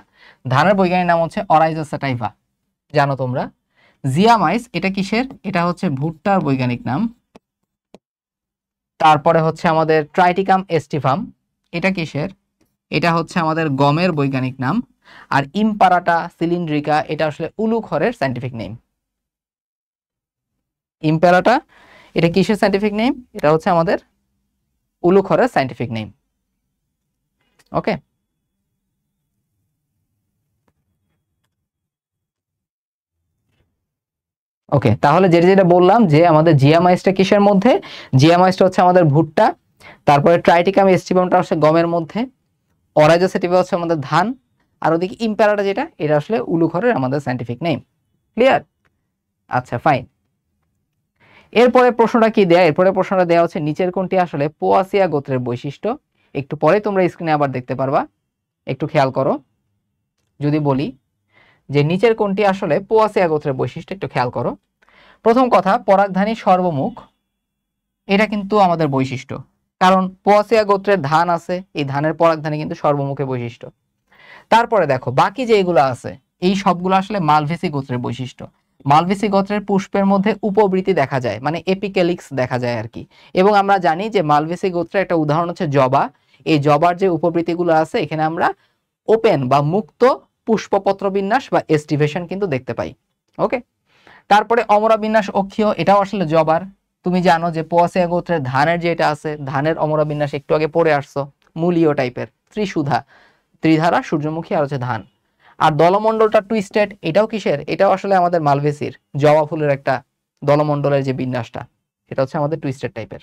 ধানের বৈজ্ঞানিক নাম হচ্ছে অরাইজো স্যাটাইভা। জানো তোমরা। জিয়ামাইস এটা কিসের? এটা হচ্ছে ভুট্টার বৈজ্ঞানিক নাম। তারপরে হচ্ছে আমাদের ট্রাইটিকাম এস্টিভাম, এটা কিসের? এটা হচ্ছে আমাদের গমের বৈজ্ঞানিক নাম। আর ইম্পারাটা সিলিন্ড্রিকা এটা আসলে উলুখড়ের সায়েন্টিফিক নেম। ইম্পারাটা এটা কিসের সায়েন্টিফিক নেম? এটা হচ্ছে আমাদের উলুখড়ের সায়েন্টিফিক নেম। ওকে। ওকে, তাহলে যেটা যেটা বললাম যে আমাদের জিয়ামাইসটা কিসের মধ্যে? জিয়ামাইসটা হচ্ছে আমাদের ভুট্টা, তারপরে ট্রাইটিকাম এস্টিভামটা হচ্ছে গমের মধ্যে, অরাইজো স্যাটিভা হচ্ছে আমাদের ধান, আর ওদিকে ইম্প্যারাটা যেটা, এটা আসলে উলুখড়ের আমাদের সায়েন্টিফিক নেম। ক্লিয়ার? আচ্ছা, ফাইন। এরপরে প্রশ্নটা কি দেয়া? এরপরে প্রশ্নটা দেওয়া হচ্ছে নিচের কোনটি আসলে পোয়াসিয়া গোত্রের বৈশিষ্ট্য? একটু পরে তোমরা স্ক্রিনে আবার দেখতে পারবা, একটু খেয়াল করো। যদি বলি যে নিচের কোনটি আসলে পোয়াসিয়া গোত্রের বৈশিষ্ট্য, একটু খেয়াল করো। প্রথম কথা, পরাগধানী সর্বমুখ, এটা কিন্তু আমাদের বৈশিষ্ট্য, কারণ পোয়াসিয়া গোত্রের ধান আছে, এই ধানের পরাগধানী কিন্তু সর্বমুখে বৈশিষ্ট্য। তারপরে দেখো বাকি যেগুলো আছে, এই সবগুলো আসলে মালভেসি গোত্রের বৈশিষ্ট্য। মালভেসি গোত্রের পুষ্পের মধ্যে উপবৃতি দেখা যায়, মানে এপিক্যালিক্স দেখা যায় আর কি। এবং আমরা জানি যে মালভেসি গোত্রের একটা উদাহরণ হচ্ছে জবা। এই জবার যে উপবৃতিগুলো আছে, এখানে আমরা ওপেন বা মুক্ত পুষ্পপত্র বিন্যাস বা এস্টিভেশন কিন্তু দেখতে পাই। ওকে। তারপরে অমরা বিন্যাস অক্ষীয়, এটাও আসলে জবার। তুমি জানো যে পোয়াসিয়া গোত্রের ধানের যেটা আছে, ধানের অমরা বিন্যাস একটু আগে পড়ে আসছো, মূলীয় টাইপের, ত্রিসুধা, ত্রিধারা, সূর্যমুখী আর হচ্ছে ধান। আর দলমণ্ডলটা টুইস্টেড, এটাও কিসের? এটাও আসলে আমাদের মালভেসির জবা ফুলের একটা দলমণ্ডলের যে বিন্যাসটা, এটা হচ্ছে আমাদের টুইস্টেড টাইপের।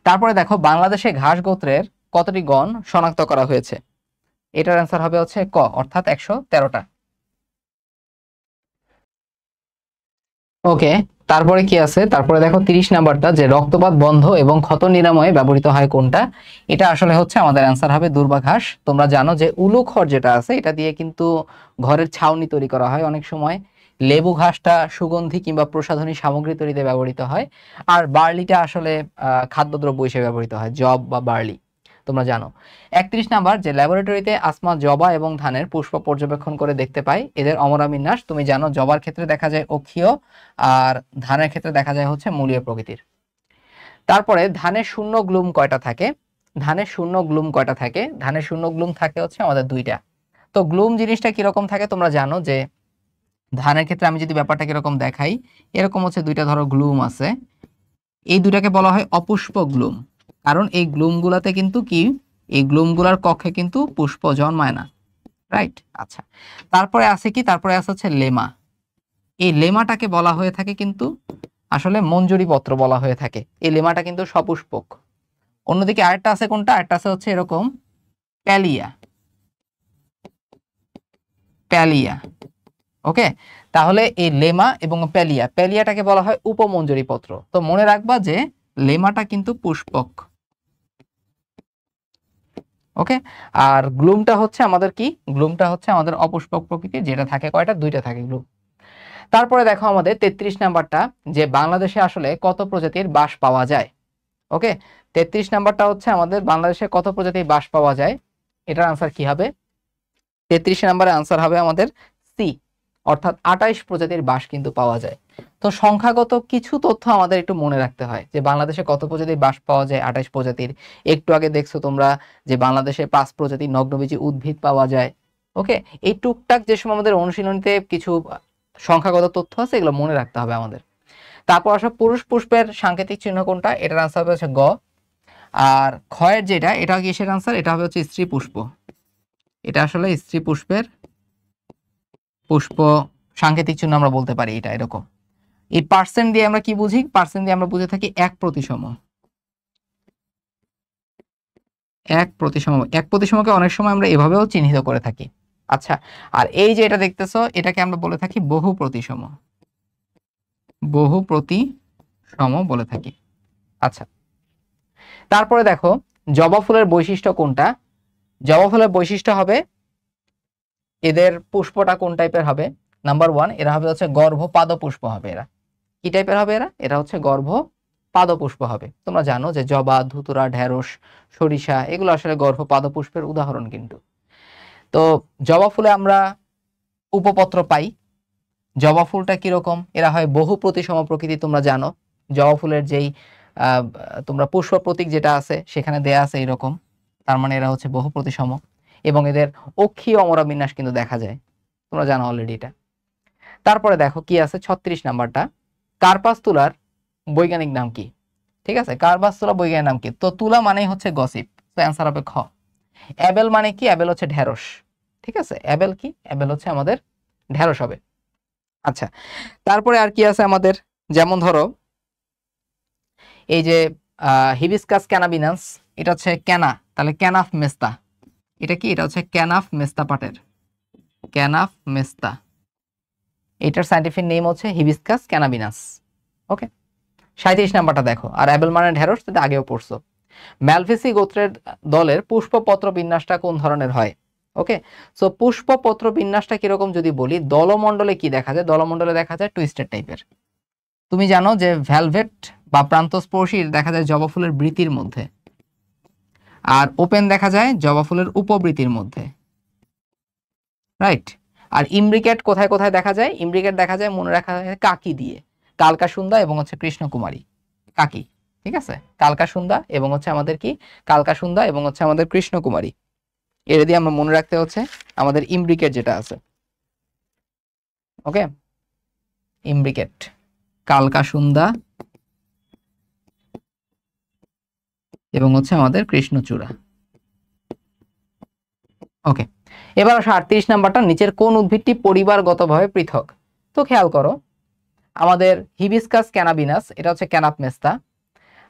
তারপরে দেখো বাংলাদেশে ঘাস গোত্রের কতটি গণ শনাক্ত করা হয়েছে? এটার অ্যান্সার হবে হচ্ছে ক, অর্থাৎ 113টা। ওকে। তারপরে কি আছে? তারপরে দেখো 30 নাম্বারটা যে রক্তপাত বন্ধ এবং ক্ষত নিরাময়ে ব্যবহৃত হয় কোনটা? এটা আসলে হচ্ছে আমাদের অ্যান্সার হবে দূর্বা ঘাস। তোমরা জানো যে উলুখড় যেটা আছে, এটা দিয়ে কিন্তু ঘরের ছাউনি তৈরি করা হয় অনেক সময়। লেবু ঘাসটা সুগন্ধি কিংবা প্রসাধনী সামগ্রী তৈরিতে ব্যবহৃত হয়। আর বার্লিটা আসলে খাদ্যদ্রব্য হিসেবে ব্যবহৃত হয়, জব বা বার্লি, তোমরা জানো। 31 নাম্বার যে ল্যাবরেটরিতে আসমা জবা এবং ধানের পুষ্প পর্যবেক্ষণ করে দেখতে পাই এদের অমরা বিন্যাস। তুমি জানো জবার ক্ষেত্রে দেখা যায় অক্ষীয়, আর ধানের ক্ষেত্রে দেখা যায় হচ্ছে মূলীয় প্রকৃতির। তারপরে ধানের শূন্য গ্লুম কয়টা থাকে? ধানের শূন্য গ্লুম কয়টা থাকে? ধানের শূন্য গ্লুম থাকে হচ্ছে আমাদের দুইটা। তো গ্লুম জিনিসটা কিরকম থাকে তোমরা জানো যে ধানের ক্ষেত্রে আমি যদি ব্যাপারটা কিরকম দেখাই, এরকম হচ্ছে দুইটা ধরো গ্লুম আছে, এই দুটাকে বলা হয় অপুষ্প গ্লুম। কারণ এই গ্লুম গুলাতে কিন্তু কি, এই গ্লুম গুলার কক্ষে কিন্তু পুষ্প জন্মায় না। রাইট? আচ্ছা, তারপরে আছে কি? তারপরে আছে হচ্ছে লেমা। এই লেমাটাকে বলা হয়ে থাকে কিন্তু আসলে মঞ্জুরি পত্র বলা হয়ে থাকে। এই লেমাটা কিন্তু সপুষ্পক। অন্যদিকে আরেকটা আছে কোনটা? আরেকটা আছে হচ্ছে এরকম প্যালিয়া। প্যালিয়া। ওকে। তাহলে এই লেমা এবং প্যালিয়া, প্যালিয়াটাকে বলা হয় উপমঞ্জুরি পত্র। তো মনে রাখবা যে লেমাটা কিন্তু পুষ্পক। ওকে। আর গ্লুমটা হচ্ছে আমাদের কি? গ্লুমটা হচ্ছে আমাদের অপুষ্পক প্রকৃতির, যেটা থাকে কয়টা? দুইটা থাকে গ্লুম। তারপরে দেখো আমাদের 33 নাম্বারটা যে বাংলাদেশে আসলে কত প্রজাতির বাঁশ পাওয়া যায়? ওকে। 33 নাম্বারটা হচ্ছে আমাদের বাংলাদেশে কত প্রজাতির বাঁশ পাওয়া যায়, এটার আনসার কি হবে? 33 নম্বরের আনসার হবে আমাদের সি, অর্থাৎ 28 প্রজাতির বাঁশ কিন্তু পাওয়া যায়। তো সংখ্যাগত কিছু তথ্য আমাদের একটু মনে রাখতে হয় যে বাংলাদেশে কত প্রজাতির বাঁশ পাওয়া যায়? 28 প্রজাতির। একটু আগে দেখছো তোমরা যে বাংলাদেশে 5 প্রজাতির নগ্নবীজী উদ্ভিদ পাওয়া যায়। ওকে। এই টুকটাক যে সময় আমাদের অনুশীলনীতে কিছু সংখ্যাগত তথ্য আছে, এগুলো মনে রাখতে হবে আমাদের। তারপর আসলে পুরুষ পুষ্পের সাংকেতিক চিহ্ন কোনটা? এটার আনসার হবে হচ্ছে গ। আর ক্ষয়ের যেটা, এটা কিসের আনসার? এটা হবে হচ্ছে স্ত্রী পুষ্প। এটা আসলে স্ত্রী পুষ্পের পুষ্প সাংকেতিক চিহ্ন আমরা বলতে পারি, এটা এরকম। এই পার্সেন্ট দিয়ে আমরা কি বুঝি? পার্সেন্ট দিয়ে আমরা বুঝে থাকি 1%। 1%কে অনেক সময় আমরা এভাবেও চিহ্নিত করে থাকি। আচ্ছা, আর এই যে এটা দেখতেছো, এটাকে আমরা বলে থাকি বহু প্রতিসম। বহু প্রতিসম বলে থাকি। আচ্ছা, তারপরে দেখো জবা ফুলের বৈশিষ্ট্য কোনটা? জবা ফুলের বৈশিষ্ট্য হবে এদের পুষ্পটা কোন টাইপের হবে? নাম্বার 1, এরা হবে হচ্ছে গর্ভপাদ পুষ্প হবে। এরা কি টাইপের হবে? এরা হচ্ছে গর্ভপাদ পুষ্প হবে। তোমরা জানো যে জবা, ধুতুরা, ঢেঁড়স, সরিষা এগুলো আসলে গর্ভপাদ পুষ্পের উদাহরণ। কিন্তু তো জবা ফুলে আমরা উপপত্র পাই। জবা ফুলটা কিরকম? এরা হয় বহু প্রতিসম প্রকৃতি। তোমরা জানো জবা ফুলের যেই তোমরা পুষ্প প্রতীক যেটা আছে সেখানে দেয়া আছে এরকম, তার মানে এরা হচ্ছে বহু প্রতিসম এবং এদের অক্ষীয় অমরা বিন্যাস কিন্তু দেখা যায়। তোমরা জানো অলরেডি এটা। তারপরে দেখো কি আছে 36 নাম্বারটা, কার্পাস তুলার বৈজ্ঞানিক নাম কি? ঠিক আছে, কার্পাস তুলা বৈজ্ঞানিক নাম কি? তো তুলা মানেই হচ্ছে গসিপ, তো অ্যান্সার হবে খ। অ্যাবেল মানে কি? অ্যাবেল হচ্ছে ঢেঁড়স। ঠিক আছে, অ্যাবেল কি? অ্যাবেল হচ্ছে আমাদের ঢেঁড়স হবে। আচ্ছা, তারপরে আর কি আছে আমাদের? যেমন ধরো এই যে হিবিস্কাস ক্যানাবিনান্স, এটা হচ্ছে ক্যানা, তাহলে ক্যানাফ মেস্তা। এটা কি? এটা হচ্ছে ক্যানাফ মেস্তা পাটের, ক্যানাফ মেস্তা। এটার সাইন্টিফিক নেম হচ্ছে হিবিস্কাস ক্যানাবিনাস। ওকে, 37 নাম্বারটা দেখো। আর অ্যাবেল মানে ঢেঁড়স, সেটা আগেও পড়ছো। ম্যালভেসি গোত্রের দলের পুষ্পপত্র বিন্যাসটা কোন ধরনের হয়? ওকে, সো পুষ্পপত্র বিন্যাসটা কিরকম যদি বলি, দলমণ্ডলে কি দেখা যায়? দলমণ্ডলে দেখা যায় টুইস্টেড টাইপের। তুমি জানো যে ভ্যালভেট বা প্রান্তস্পর্শী দেখা যায় জবা ফুলের বৃতির মধ্যে, আর ওপেন দেখা যায় জবা ফুলের উপবৃতির মধ্যে, রাইট? আর ইমব্রিকেট কোথায় কোথায় দেখা যায়? ইমব্রিকেট দেখা যায় মনে রাখা যায় কাকি দিয়ে, কালকাসুন্দা এবং হচ্ছে কৃষ্ণকুমারী। কাকি, ঠিক আছে, কালকাসুন্দা এবং হচ্ছে আমাদের কি? কালকাসুন্দা এবং হচ্ছে আমাদের কৃষ্ণকুমারী। এর দিয়ে আমরা মনে রাখতে হচ্ছে আমাদের ইমব্রিকেট যেটা আছে। ওকে, ইমব্রিকেট, কালকাসুন্দা এবং হচ্ছে আমাদের কৃষ্ণচূড়া। ওকে, এবার 38 নাম্বারটা, নিচের কোন উদ্ভিদটি পরিবারগতভাবে পৃথক? তো খেয়াল করো, আমাদের হিবিস্কাস ক্যানাবিনাস এটা হচ্ছে ক্যানাপ মেস্তা,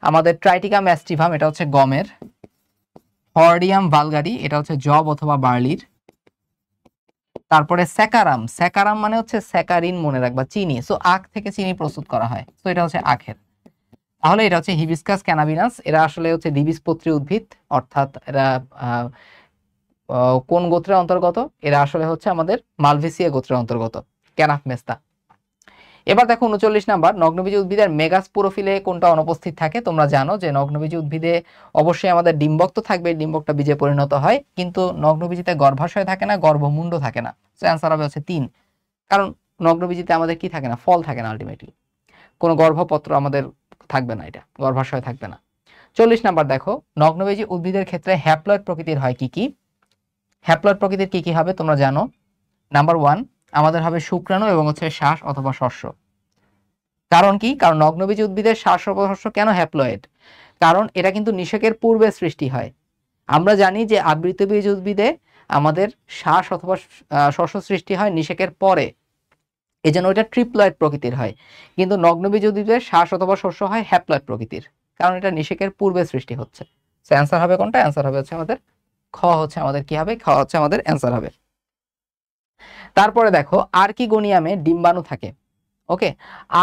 আমাদের ট্রাইটিকা ম্যাস্টিভাম এটা হচ্ছে গমের, হর্ডিয়াম ভালগারি এটা হচ্ছে জব অথবা বার্লির, তারপরে স্যাকারাম, স্যাকারাম মানে হচ্ছে স্যাকারিন, মনে রাখবা চিনি, সো আখ থেকে চিনি প্রস্তুত করা হয়, তো এটা হচ্ছে আখের। তাহলে এটা হচ্ছে হিবিস্কাস ক্যানাবিনাস। এরা আসলে হচ্ছে দ্বিবীজপত্রী উদ্ভিদ, অর্থাৎ এরা কোন গোত্রের অন্তর্গত? এরা আসলে হচ্ছে আমাদের মালভেসিয়া গোত্রের অন্তর্গত, ক্যানাফ মেস্তা। এবার দেখো 39 নাম্বার, নগ্নবীজি উদ্ভিদের মেগাস্পোরোফিলে কোনটা অনুপস্থিত থাকে? তোমরা জানো যে নগ্নবীজি উদ্ভিদে অবশ্যই আমাদের ডিম্বক তো থাকবে, ডিম্বকটা বীজে পরিণত হয়, কিন্তু নগ্নবীজিতে গর্ভাশয় থাকে না, গর্ভমুণ্ড থাকে না। সো অ্যান্সার হবে হচ্ছে 3, কারণ নগ্নবীজিতে আমাদের কি থাকে না? ফল থাকে না, আলটিমেটলি কোনো গর্ভপত্র আমাদের থাকবে না, এটা গর্ভাশয় থাকবে না। 40 নাম্বার দেখো, নগ্নবীজি উদ্ভিদের ক্ষেত্রে হ্যাপ্লয়েড প্রকৃতির হয় কি কি? হ্যাপ্লয়েড প্রকৃতির কি কি হবে তোমরা জানো? নাম্বার 1 আমাদের হবে শুক্রাণু এবং হচ্ছে শ্বাস অথবা শস্য। কারণ কি? কারণ নগ্নবীজি উদ্ভিদের শ্বাস অথবা শস্য কেন হ্যাপ্লয়েড? কারণ এটা কিন্তু নিষেকের পূর্বে সৃষ্টি হয়। আমরা জানি যে আবৃতবীজ উদ্ভিদে আমাদের শ্বাস অথবা শস্য সৃষ্টি হয় নিষেকের পরে, এই জন্য ওইটা ট্রিপ্লয়েড প্রকৃতির হয়। কিন্তু নগ্নবীজ উদ্ভিদের শ্বাস অথবা শস্য হয় হ্যাপ্লয়েড প্রকৃতির, কারণ এটা নিষেকের পূর্বে সৃষ্টি হচ্ছে। সো অ্যান্সার হবে কোনটা? অ্যান্সার হবে হচ্ছে আমাদের খ, হচ্ছে আমাদের কি হবে? খ হচ্ছে আমাদের অ্যান্সার হবে। তারপরে দেখো আর্কিগোনিয়ামে ডিম্বাণু থাকে। ওকে,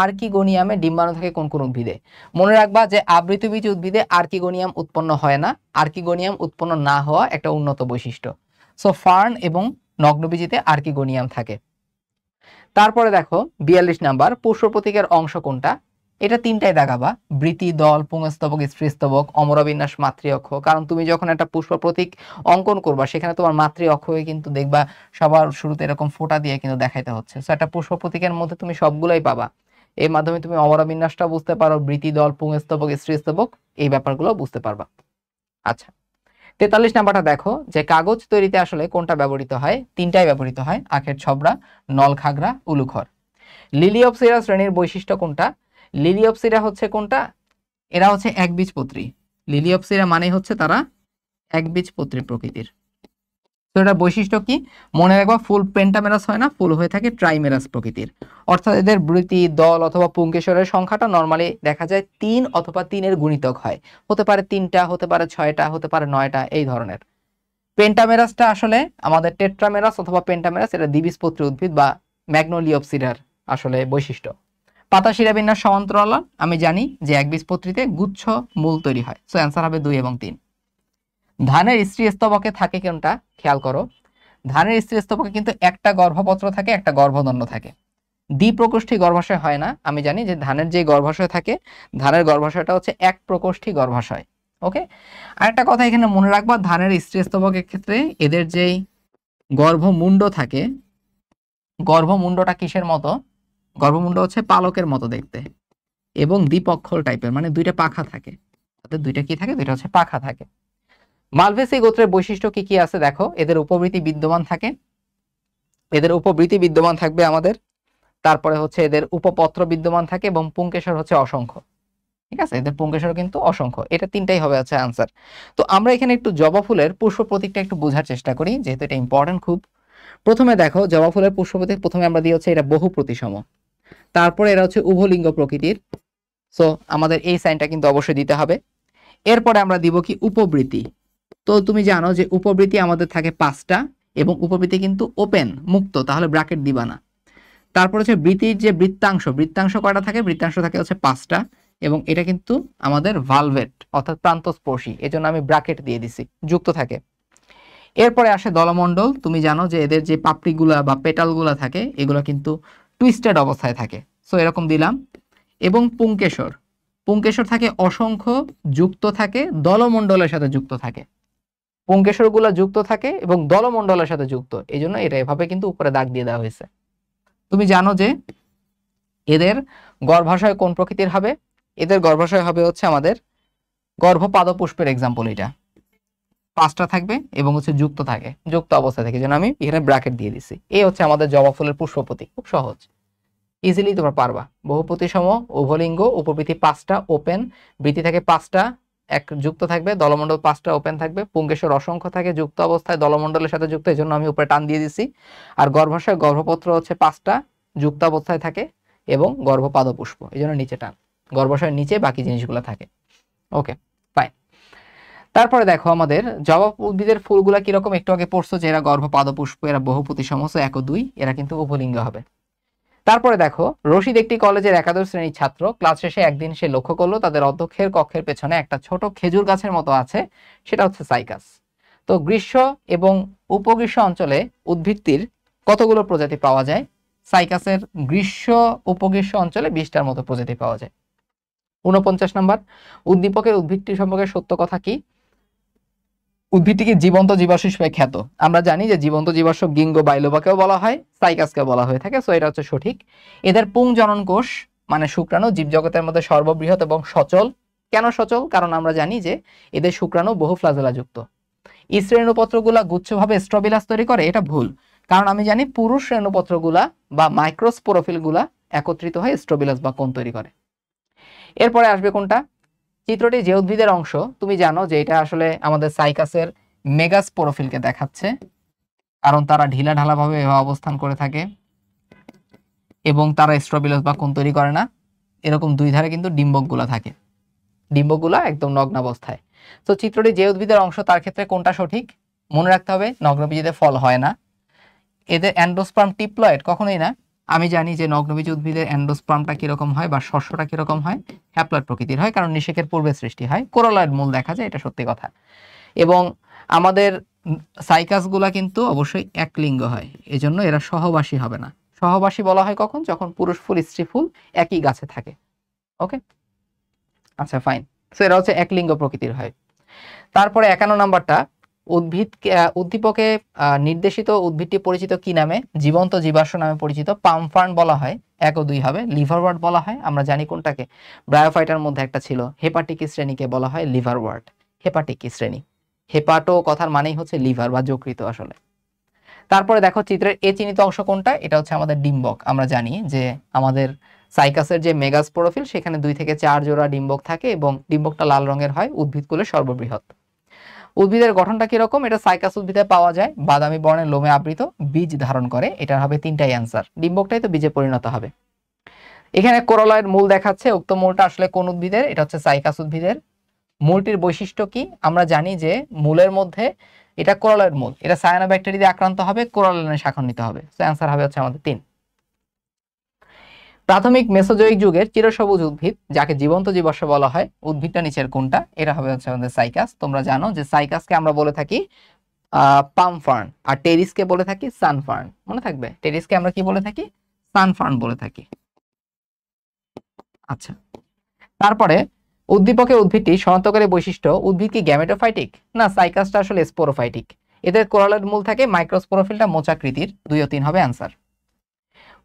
আর্কিগোনিয়ামে ডিম্বাণু থাকে কোন কোন উদ্ভিদে? মনে রাখবা যে আবৃতবীজ উদ্ভিদে আর্কিগোনিয়াম উৎপন্ন হয় না। আর্কিগোনিয়াম উৎপন্ন না হওয়া একটা উন্নত বৈশিষ্ট্য। সো ফার্ন এবং নগ্নবীজিতে আর্কিগোনিয়াম থাকে। তারপরে দেখো 42 নাম্বার, পুষ্প প্রতীকের অংশ কোনটা? এটা তিনটাই দেখাবা, বৃতি, দল, পুংস্তবক, স্ত্রীস্তবক, অমরাবিন্যাস, মাতৃ অক্ষ। কারণ তুমি যখন একটা পুষ্প প্রতীক অঙ্কন করবা সেখানে তোমার মাতৃ অক্ষ হয়ে কিন্তু দেখবা সবার শুরুতে এরকম ফোঁটা দিয়ে কিন্তু দেখাইতে হচ্ছে। সো একটা পুষ্প প্রতীকের মধ্যে তুমি সবগুলাই পাবা, এর মাধ্যমে তুমি অমরাবিন্যাসটা বুঝতে পারো, বৃতি, দল, পুংস্তবক, স্ত্রীস্তবক এই ব্যাপারগুলো বুঝতে পারবা। আচ্ছা, 43 নাম্বারটা দেখো, যে কাগজ তৈরিতে আসলে কোনটা ব্যবহৃত হয়? তিনটাই ব্যবহৃত হয়, আখের ছবড়া, নলখাগড়া, উলুখড়। লিলিওপসিরা শ্রেণীর বৈশিষ্ট্য কোনটা? লিলিওপসিরা হচ্ছে কোনটা? এরা হচ্ছে একবীজপত্রী। লিলিওপসিরা মানে হচ্ছে তারা একবীজপত্রী প্রকৃতির। তো এটা বৈশিষ্ট্য কি? মনে রাখবা, ফুল পেন্টামেরাস হয় না, ফুল হয়ে থাকে ট্রাইমেরাস প্রকৃতির। অর্থাৎ এদের বৃতি, দল অথবা পুংকেশরের সংখ্যাটা নরমালি দেখা যায় 3 অথবা 3-এর গুণিতক হয়। হতে পারে 3টা, হতে পারে 6টা, হতে পারে 9টা, এই ধরনের। পেন্টামেরাসটা আসলে আমাদের টেট্রামেরাস অথবা পেন্টামেরাস, এটা দ্বিবীজপত্রী উদ্ভিদ বা ম্যাগনোলিওপসিডার আসলে বৈশিষ্ট্য। পাতা শিরাবিন্যাস সমান্তরাল, আমি জানি যে একবীজপত্রীতে গুচ্ছ মূল তৈরি হয়। সো অ্যান্সার হবে 2 এবং 3। ধানের স্ত্রী স্তবকে থাকে কোনটা, খেয়াল করো, ধানের স্ত্রী স্তবকে কিন্তু একটা গর্ভপত্র থাকে, একটা গর্ভদণ্ড থাকে। দ্বিপ্রকোষ্ঠী গর্ভাশয় হয় না। আমি জানি যে ধানের যে গর্ভাশয় থাকে, ধানের গর্ভাশয়টা হচ্ছে এক প্রকোষ্ঠী গর্ভাশয়। ওকে, আরেকটা কথা এখানে মনে রাখবা, ধানের স্ত্রী স্তবকের ক্ষেত্রে এদের যেই গর্ভমুণ্ড থাকে, গর্ভমুণ্ডটা কিসের মতো, গর্ভমুণ্ড হচ্ছে পালকের মতো দেখতে এবং দ্বিপক্ষল টাইপের, মানে দুইটা পাখা থাকে। তাদের দুইটা কি থাকে, দুইটা হচ্ছে পাখা থাকে। মালভেসি গোত্রের বৈশিষ্ট্য কি কি আছে দেখো, এদের উপবৃত্তি বিদ্যমান থাকে, এদের উপবৃত্তি বিদ্যমান থাকবে আমাদের, তারপরে হচ্ছে এদের উপপত্র বিদ্যমান থাকে এবং পুংকেশর হচ্ছে অসংখ্য। ঠিক আছে, এদের পুংকেশর কিন্তু অসংখ্য। এটা তিনটাই হবে হচ্ছে আনসার। তো আমরা এখানে একটু জবা ফুলের পুষ্প প্রতীকটা একটু বোঝার চেষ্টা করি, যেহেতু এটা ইম্পর্টেন্ট খুব। প্রথমে দেখো জবা ফুলের পুষ্প প্রতীক, প্রথমে আমরা দিয়ে হচ্ছে এটা বহু প্রতিসম, তারপরে এরা হচ্ছে উভলিঙ্গ প্রকৃতির। সো আমাদের এই সাইনটা কিন্তু অবশ্যই দিতে হবে। এরপরে আমরা দিব কি উপবৃত্তি। তো তুমি জানো যে উপবৃত্তি আমাদের থাকে 5টা এবং উপবৃত্তি কিন্তু ওপেন, মুক্ত, তাহলে ব্র্যাকেট দিবা না। তারপর হচ্ছে বৃত্তির যে বৃত্তাংশ, বৃত্তাংশ কয়টা থাকে, বৃত্তাংশ থাকে হচ্ছে 5টা এবং এটা কিন্তু আমাদের ভালভেট অর্থাৎ প্রান্তস্পর্শী, এজন্য আমি ব্র্যাকেট দিয়ে দিছি, যুক্ত থাকে। এরপরে আসে দলমণ্ডল। তুমি জানো যে এদের যে পাপড়িগুলা বা পেটালগুলা থাকে এগুলো কিন্তু টুইস্টেড অবস্থায় থাকে, সো এরকম দিলাম। এবং পুংকেশর, পুংকেশর থাকে অসংখ্য, যুক্ত থাকে, দলমণ্ডলের সাথে যুক্ত থাকে। পুংকেশরগুলো যুক্ত থাকে এবং দলমণ্ডলের সাথে যুক্ত, এই জন্য এটা এভাবে কিন্তু উপরে দাগ দিয়ে দেওয়া হয়েছে। তুমি জানো যে এদের গর্ভাশয় কোন প্রকৃতির হবে, এদের গর্ভাশয় হবে হচ্ছে আমাদের গর্ভপাদপুষ্পের এক্সাম্পল, এটা 5টা থাকবে এবং হচ্ছে যুক্ত থাকে, যুক্ত অবস্থা থেকে, যেন আমি এখানে ব্র্যাকেট দিয়ে দিছি। এই হচ্ছে আমাদের জবা ফুলের পুষ্প প্রতীক, খুব সহজ, ইজিলি তোমরা পারবা। বহুপ্রতিসম, উভলিঙ্গ, উপবৃত্তি 5টা ওপেন, বৃত্তি থাকে 5টা, এক যুক্ত থাকবে, দলমণ্ডল 5টা ওপেন থাকবে, পুংকেশর অসংখ্য থাকে যুক্ত অবস্থায় দলমণ্ডলের সাথে যুক্ত, এই জন্য আমি উপরে টান দিয়ে দিছি। আর গর্ভাশয় গর্ভপত্র হচ্ছে 5টা যুক্ত অবস্থায় থাকে এবং গর্ভপাদপুষ্প, এই জন্য নিচে টান, গর্ভাশয়ের নিচে বাকি জিনিসগুলো থাকে। ওকে, ফাইন। তারপরে দেখো আমাদের জবা উদ্ভিদের ফুলগুলা কিরকম, একটু আগে পড়ছো যে এরা গর্ভপাদপুষ্প, এরা বহুপ্রতিসম, 1 ও 2, এরা কিন্তু উভলিঙ্গ হবে। তারপরে দেখো রশিদ একটি কলেজের একাদশ শ্রেণীর ছাত্র, ক্লাস শেষে একদিন সে লক্ষ্য করলো তাদের অধ্যক্ষের কক্ষের পেছনে একটা ছোট খেজুর গাছের মতো আছে, সেটা হচ্ছে সাইকাস। তো গ্রীষ্ম এবং উপগ্রীষ্ম অঞ্চলে উদ্ভিদটির কতগুলো প্রজাতি পাওয়া যায়, সাইকাসের গ্রীষ্ম উপগ্রীষ্ম অঞ্চলে 20টার মতো প্রজাতি পাওয়া যায়। 49 নাম্বার, উদ্দীপকের উদ্ভিদটি সম্পর্কে সত্য কথা কি, উদ্ভিদটিকে জীবন্ত জীবাশ্ম হিসেবে খ্যাত। আমরা জানি যে জীবন্ত জীবাশ্ম গিঙ্গো বাইলোবাকেও বলা হয়, সাইকাসকেও বলা হয়ে থাকে, সো এটা হচ্ছে সঠিক। এদের পুং জনন কোষ মানে শুক্রাণু জীবজগতের মধ্যে সর্ববৃহৎ এবং সচল। কেন সচল, কারণ আমরা জানি যে এদের শুক্রাণু বহু ফ্লাজেলা যুক্ত। স্ত্রী রেণুপত্রগুলা গুচ্ছভাবে স্ট্রোবিলাস তৈরি করে, এটা ভুল, কারণ আমি জানি পুরুষ রেণুপত্রগুলা বা মাইক্রোস্পোরোফিলগুলা একত্রিত হয়ে স্ট্রোবিলাস বা কোণ তৈরি করে। এরপরে আসবে কোনটা, চিত্রটি যে উদ্ভিদের অংশ, তুমি জানো যে এটা আসলে আমাদের সাইকাসের মেগাস্পোরোফিলকে দেখাচ্ছে, কারণ তারা ঢিলা ঢালা ভাবে অবস্থান করে থাকে এবং তারা স্ট্রোবিলাস বা কোণ তৈরি করে না। এরকম দুই ধারে কিন্তু ডিম্বকগুলা থাকে, ডিম্বকগুলা একদম নগ্নাবস্থায়। তো চিত্রটি যে উদ্ভিদের অংশ, তার ক্ষেত্রে কোনটা সঠিক, মনে রাখতে হবে নগ্নবীজিতে ফল হয় না, এদের অ্যান্ডোস্পার্ম টিপ্লয়েড কখনোই না। আমি জানি যে নগ্নবীজি উদ্ভিদের অ্যান্ডোস্পার্মটা কিরকম হয় বা শস্যটা কিরকম হয়, হ্যাপ্লয়েড প্রকৃতির হয়, কারণ নিষেকের পূর্বে সৃষ্টি হয়, কোরলয়েড মূল দেখা যায়, এটা সত্যি কথা। এবং আমাদের সাইকাসগুলা কিন্তু অবশ্যই একলিঙ্গ হয়, এজন্য এরা সহবাসী হবে না। সহবাসী বলা হয় কখন, যখন পুরুষ ফুল স্ত্রী ফুল একই গাছে থাকে। ওকে, আচ্ছা ফাইন। সো এরা হচ্ছে একলিঙ্গ প্রকৃতির হয়। তারপরে 51 নাম্বারটা, উদ্দীপকে নির্দেশিত উদ্ভিদটি পরিচিত কি নামে, জীবন্ত জীবাশ্ম নামে পরিচিত, পাম ফার্ন বলা হয়, 1 ও 2 হবে। লিভারওয়ার্ট বলা হয়, আমরা জানি কোনটাকে, ব্রায়োফাইটার মধ্যে একটা ছিল, হেপাটিক শ্রেণীকে বলা হয় লিভারওয়ার্ট, হেপাটিক শ্রেণী। হেপাটো কথার মানেই হচ্ছে লিভার বা যকৃত আসলে। তারপরে দেখো চিত্রের এ চিহ্নিত অংশ কোনটা, এটা হচ্ছে আমাদের ডিম্বক। আমরা জানি যে আমাদের সাইকাসের যে মেগাস্পোরোফিল, সেখানে 2 থেকে 4 জোড়া ডিম্বক থাকে এবং ডিম্বকটা লাল রঙের হয়, উদ্ভিদকুলের সর্ববৃহৎ। উদ্ভিদের গঠনটা কিরকম, এটা সাইকাস উদ্ভিদে পাওয়া যায়, বাদামি বর্ণের লোমে আবৃত, বীজ ধারণ করে, এটা হবে 3টাই অ্যান্সার, ডিম্বকটাই তো বীজে পরিণত হবে। এখানে কোরলয়েড মূল দেখাচ্ছে, উক্ত মূলটা আসলে কোন উদ্ভিদের, এটা হচ্ছে সাইকাস উদ্ভিদের। মূলটির বৈশিষ্ট্য কি, আমরা জানি যে মূলের মধ্যে, এটা কোরলয়েড মূল, এটা সায়ানোব্যাকটেরিয়া দিয়ে আক্রান্ত হবে, কোরলয়েডে শাখান্বিত হবে, সো অ্যান্সার হবে হচ্ছে আমাদের 3। প্রাথমিক মেসোজোয়িক যুগের চিরসবুজ উদ্ভিদ যাকে জীবন্ত জীবাশ্ম বলা হয়, উদ্ভিদটা নিচের কোনটা? এটা হবে হচ্ছে আমাদের সাইকাস। তোমরা জানো যে সাইকাসকে আমরা বলে থাকি পাম ফার্ন, আর টেরিসকে বলে থাকি সান ফার্ন। মনে থাকবে, টেরিসকে আমরা কি বলে থাকি? সান ফার্ন বলে থাকি। আচ্ছা, তারপরে উদ্দীপকে উদ্ভিদটি শনাক্তকারী বৈশিষ্ট্য, উদ্ভিদ কি গ্যামেটোফাইটিক? না, সাইকাসটা আসলে স্পোরোফাইটিক। এদের কোরালের মূল থাকে, মাইক্রোস্পোরোফিলটা মোচাকৃতির। 2 ও 3 হবে অ্যান্সার।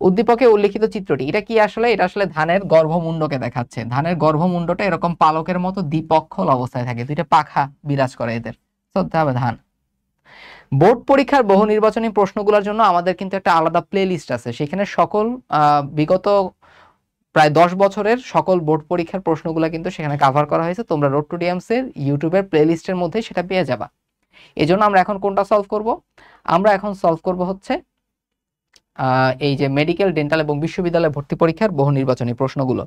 উদ্দীপকে উল্লেখিত চিত্রটি এটা কি আসলে? এটা আসলে ধানের গর্ভমুণ্ডকে দেখাচ্ছে। ধানের গর্ভমুণ্ডটা এরকম পালকের মতো দ্বিপক্ষল অবস্থায় থাকে, দুইটা পাখা বিরাজ করে এদের। সত্যি হবে ধান। বোর্ড পরীক্ষার বহু নির্বাচনী প্রশ্নগুলোর জন্য আমাদের কিন্তু একটা আলাদা প্লে লিস্ট আছে, সেখানে সকল বিগত প্রায় 10 বছরের সকল বোর্ড পরীক্ষার প্রশ্নগুলো কিন্তু সেখানে কভার করা হয়েছে। তোমরা রোড টু ডিএমস এর ইউটিউবের প্লে লিস্টের মধ্যে সেটা পেয়ে যাবা। এই জন্য আমরা এখন কোনটা সলভ করব? আমরা এখন সলভ করব হচ্ছে এই যে মেডিকেল, ডেন্টাল এবং বিশ্ববিদ্যালয় ভর্তি পরীক্ষার বহু নির্বাচনী প্রশ্নগুলো।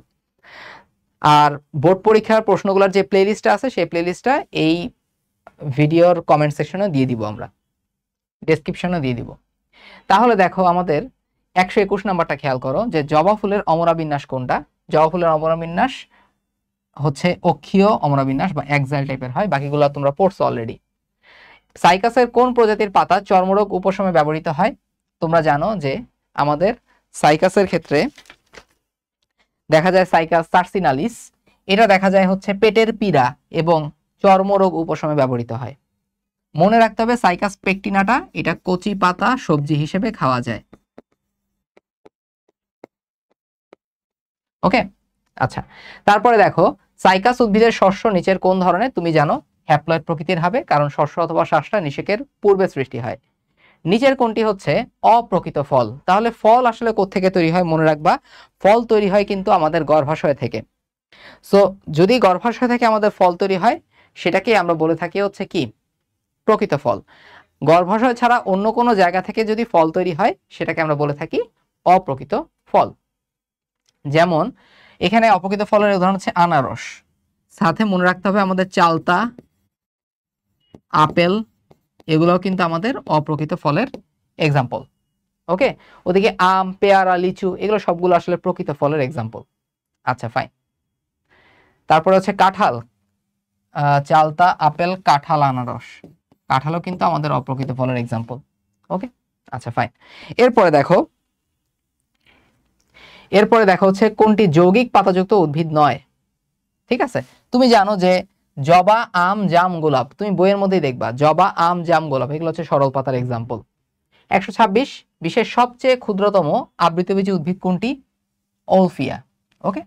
আর বোর্ড পরীক্ষার প্রশ্নগুলোর যে প্লে লিস্টটা আছে, সেই প্লে লিস্টটা এই ভিডিওর কমেন্ট সেকশনে দিয়ে দিব, আমরা ডেসক্রিপশনে দিয়ে দিব। তাহলে দেখো আমাদের 121 নাম্বারটা খেয়াল করো, যে জবা ফুলের অমরাবিন্যাস কোনটা? জবা ফুলের অমরাবিন্যাস হচ্ছে অক্ষীয় অমরাবিন্যাস বা এক্সাইল টাইপের হয়, বাকিগুলো তোমরা পড়ছো অলরেডি। সাইকাসের কোন প্রজাতির পাতা চর্মরোগ উপশমে ব্যবহৃত হয়? তোমরা জানো যে আমাদের সাইকাসের ক্ষেত্রে দেখা যায় সাইকাস সার্সিনালিস, এটা দেখা যায় হচ্ছে পেটের পীড়া এবং চর্মরোগ উপশমে ব্যবহৃত হয়। মনে রাখতে হবে সাইকাস পেকটিনাটা এটা কচি পাতা সবজি হিসেবে খাওয়া যায়। ওকে, আচ্ছা। তারপরে দেখো সাইকাস উদ্ভিদের শস্য নিচের কোন ধরনের? তুমি জানো হ্যাপ্লয়েড প্রকৃতির হবে, কারণ শস্য অথবা শ্বাসটা নিষেকের পূর্বে সৃষ্টি হয়। নিচের কোনটি হচ্ছে অপ্রকৃত ফল? তাহলে ফল আসলে কোত্থেকে তৈরি হয়? মনে রাখবা, ফল তৈরি হয় কিন্তু আমাদের গর্ভাশয় থেকে। সো যদি গর্ভাশয় থেকে আমাদের ফল তৈরি হয়, সেটাকে আমরা বলে থাকি হচ্ছে কি? প্রকৃত ফল। গর্ভাশয় ছাড়া অন্য কোনো জায়গা থেকে যদি ফল তৈরি হয়, সেটাকে আমরা বলে থাকি অপ্রকৃত ফল। যেমন এখানে অপ্রকৃত ফলের উদাহরণ হচ্ছে আনারস। সাথে মনে রাখতে হবে আমাদের চালতা, আপেল, এগুলোও কিন্তু আমাদের অপ্রকৃত ফলের এক্সাম্পল। ওকে, ওদিকে আম, পেয়ারা, লিচু, এগুলো সবগুলো আসলে প্রকৃত ফলের এক্সাম্পল। আচ্ছা, ফাইন। তারপরে হচ্ছে কাঁঠাল, চালতা, আপেল, কাঁঠাল, আনারস। কাঁঠালও কিন্তু আমাদের অপ্রকৃত ফলের এক্সাম্পল। ওকে, আচ্ছা, ফাইন। এরপরে দেখো হচ্ছে কোনটি যৌগিক পাতাযুক্ত উদ্ভিদ নয়? ঠিক আছে, তুমি জানো যে জবা, আম, জাম, গোলাপ, তুমি বইয়ের মধ্যেই দেখবা জবা, আম, জাম, গোলাপ, এগুলো হচ্ছে সরল পাতার এক্সাম্পল। 126 বিশ্বের সবচেয়ে ক্ষুদ্রতম আবৃতবীজী উদ্ভিদ কোনটি? ওলফিয়া। ওকে,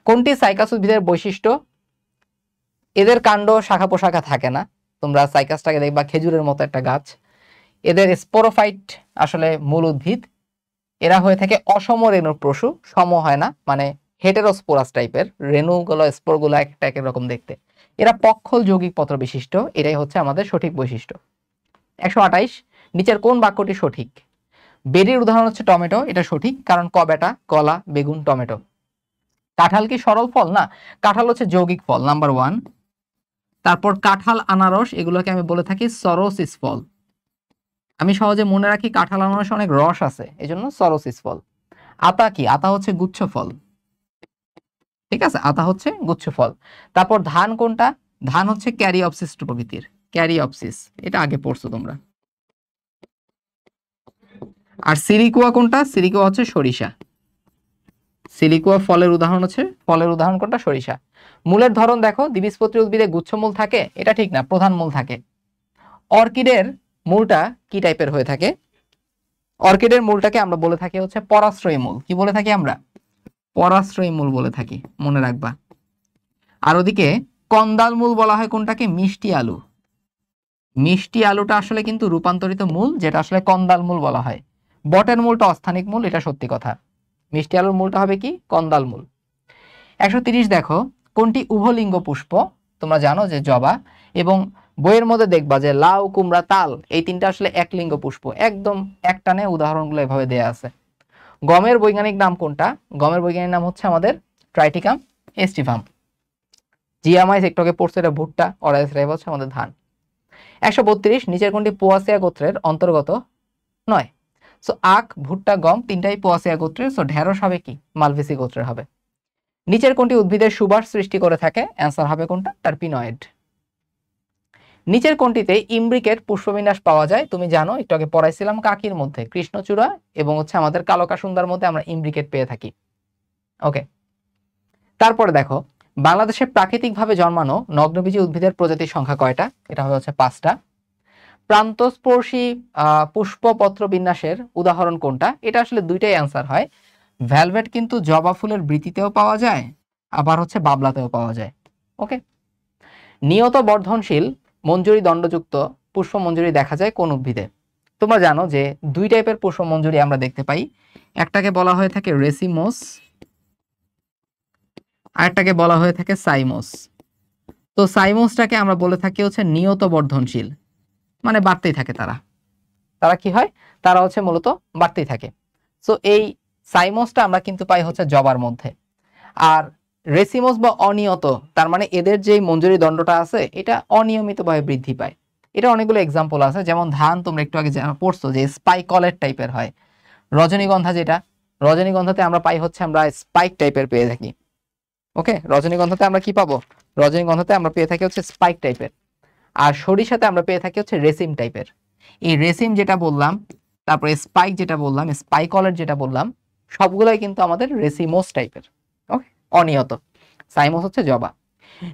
কোনটি সাইকাস উদ্ভিদের বৈশিষ্ট্য? এদের কাণ্ড শাখা পোশাখা থাকে না। তোমরা সাইকাসটাকে দেখবা খেজুরের মতো একটা গাছ। এদের স্পোরোফাইট আসলে মূল উদ্ভিদ। এরা হয়ে থাকে অসম রেণুর পশু, সম হয় না, মানে হেটেরোস্পোরাস টাইপের, রেণুগুলো স্পোরগুলো একটা এক রকম দেখতে। এরা পক্ষল যৌগিক পত্র বিশিষ্ট, এটাই হচ্ছে আমাদের সঠিক বৈশিষ্ট্য। 128 নিচের কোন বাক্যটি সঠিক? বেরির উদাহরণ হচ্ছে টমেটো, এটা সঠিক, কারণ কবেটা, কলা, বেগুন, টমেটো। কাঁঠাল কি সরল ফল? না, কাঁঠাল হচ্ছে যৌগিক ফল, নাম্বার 1। তারপর কাঁঠাল, আনারস, এগুলোকে আমি বলে থাকি সরোসিস ফল। আমি সহজে মনে রাখি কাঁঠাল, আনারসে অনেক রস আছে, এজন্য সরোসিস ফল। আতা কি? আতা হচ্ছে গুচ্ছ ফল। ঠিক আছে, আতা হচ্ছে গুচ্ছ ফল। তারপর ধান কোনটা? ধান হচ্ছে ক্যারিঅপসিস প্রকৃতির, ক্যারিঅপসিস, এটা আগে পড়ছো তোমরা। আর সিলিকুয়া কোনটা? সিলিকুয়া হচ্ছে সরিষা। সিলিকুয়া ফলের উদাহরণ হচ্ছে, ফলের উদাহরণ কোনটা? সরিষা। মূলের ধরন দেখো, দ্বিবীজপত্রী উদ্ভিদে গুচ্ছমূল থাকে, এটা ঠিক না, প্রধান মূল থাকে। অর্কিডের মূলটা কি টাইপের হয়ে থাকে? অর্কিডের মূলটাকে আমরা বলে থাকি হচ্ছে পরাশ্রয়ী মূল। কি বলে থাকি আমরা? পরাশ্রয়ী মূল বলে থাকি, মনে রাখবা। আর ওদিকে কন্দাল মূল বলা হয় কোনটাকে? মিষ্টি আলু। মিষ্টি আলুটা আসলে কিন্তু রূপান্তরিত মূল, যেটা আসলে কন্দাল মূল বলা হয়। বটের মূলটা অস্থানিক মূল, এটা সত্যি কথা। মিষ্টি আলুর মূলটা হবে কি? কন্দাল মূল। 130 দেখো কোনটি উভলিঙ্গ পুষ্প? তোমরা জানো যে জবা, এবং বইয়ের মধ্যে দেখবা যে লাউ, কুমড়া, তাল, এই তিনটা আসলে একলিঙ্গ পুষ্প। একদম একটানে উদাহরণগুলো এভাবে দেয়া আছে। গমের বৈজ্ঞানিক নাম কোনটা? গমের বৈজ্ঞানিক নাম হচ্ছে আমাদের ট্রাইটিকাম এস্টিভাম। জিয়ামাইস একটুকে পড়ছে, এটা ভুট্টা। অরাইস রাইব হচ্ছে আমাদের ধান। 132 নিচের কোনটি পোয়াসিয়া গোত্রের অন্তর্গত নয়? সো আখ, ভুট্টা, গম তিনটাই পোয়াসিয়া গোত্রের, সো ঢেঁড়স হবে কি মালভেসি গোত্রের হবে। নিচের কোনটি উদ্ভিদের সুবাস সৃষ্টি করে থাকে? অ্যান্সার হবে কোনটা? টারপিনয়েড। নিচের কোনটিতে ইমব্রিকেট পুষ্পবিন্যাস পাওয়া যায়? তুমি জানো, একটু আগে পড়াইছিলাম কাকির মধ্যে কৃষ্ণচূড়া এবং আমাদের কালো কাসুন্দার মধ্যে আমরা ইমব্রিকেট পেয়ে থাকি। ওকে, তারপরে দেখো বাংলাদেশে প্রাকৃতিকভাবে জন্মানো নগ্নবীজী উদ্ভিদের প্রজাতির সংখ্যা কয়টা? এটা হবে 5টা। প্রান্তস্পর্শী পুষ্পপত্র বিন্যাসের উদাহরণ কোনটা? এটা আসলে দুইটাই অ্যান্সার হয়। ভ্যালভেট কিন্তু জবা ফুলের বৃতিতেও পাওয়া যায়, আবার বাবলাতেও পাওয়া যায়। ওকে, নিয়ত বর্ধনশীল মঞ্জুরি দণ্ডযুক্ত পুষ্পমঞ্জুরি দেখা যায় কোন উদ্ভিদে? তোমরা জানো যে দুই টাইপের পুষ্পমঞ্জুরি আমরা দেখতে পাই, একটাকে বলা হয়ে থাকে রেসিমোস, আরেকটাকে বলা হয়ে থাকে সাইমোস। তো সাইমোসটাকে আমরা বলে থাকি নিয়ত বর্ধনশীল, মানে বাড়তেই থাকে তারা কি হয়, তারা মূলত বাড়তেই থাকে। সো এই সাইমোসটা আমরা কিন্তু পাই জবার মধ্যে। আর রেসিমোস বা অনিয়ত, তার মানে এদের যে মঞ্জুরি দণ্ডটা আছে এটা অনিয়মিতভাবে বৃদ্ধি পায়। এটা অনেকগুলো এক্সাম্পল আছে, যেমন ধান তোমরা একটু আগে পড়ছো যে স্পাইকলেট টাইপের হয়। রজনীগন্ধা, যেটা রজনীগন্ধাতে আমরা পাই আমরা স্পাইক টাইপের পেয়ে থাকি। ওকে, রজনীগন্ধাতে আমরা কি পাবো? রজনীগন্ধাতে আমরা পেয়ে থাকি স্পাইক টাইপের। আর সরিষাতে আমরা পেয়ে থাকি রেসিম টাইপের। এই রেসিম যেটা বললাম, তারপরে স্পাইক যেটা বললাম, স্পাইকলেট যেটা বললাম, সবগুলাই কিন্তু আমাদের রেসিমোস টাইপের। ওকে, অনিয়ত। সাইমোস জবা।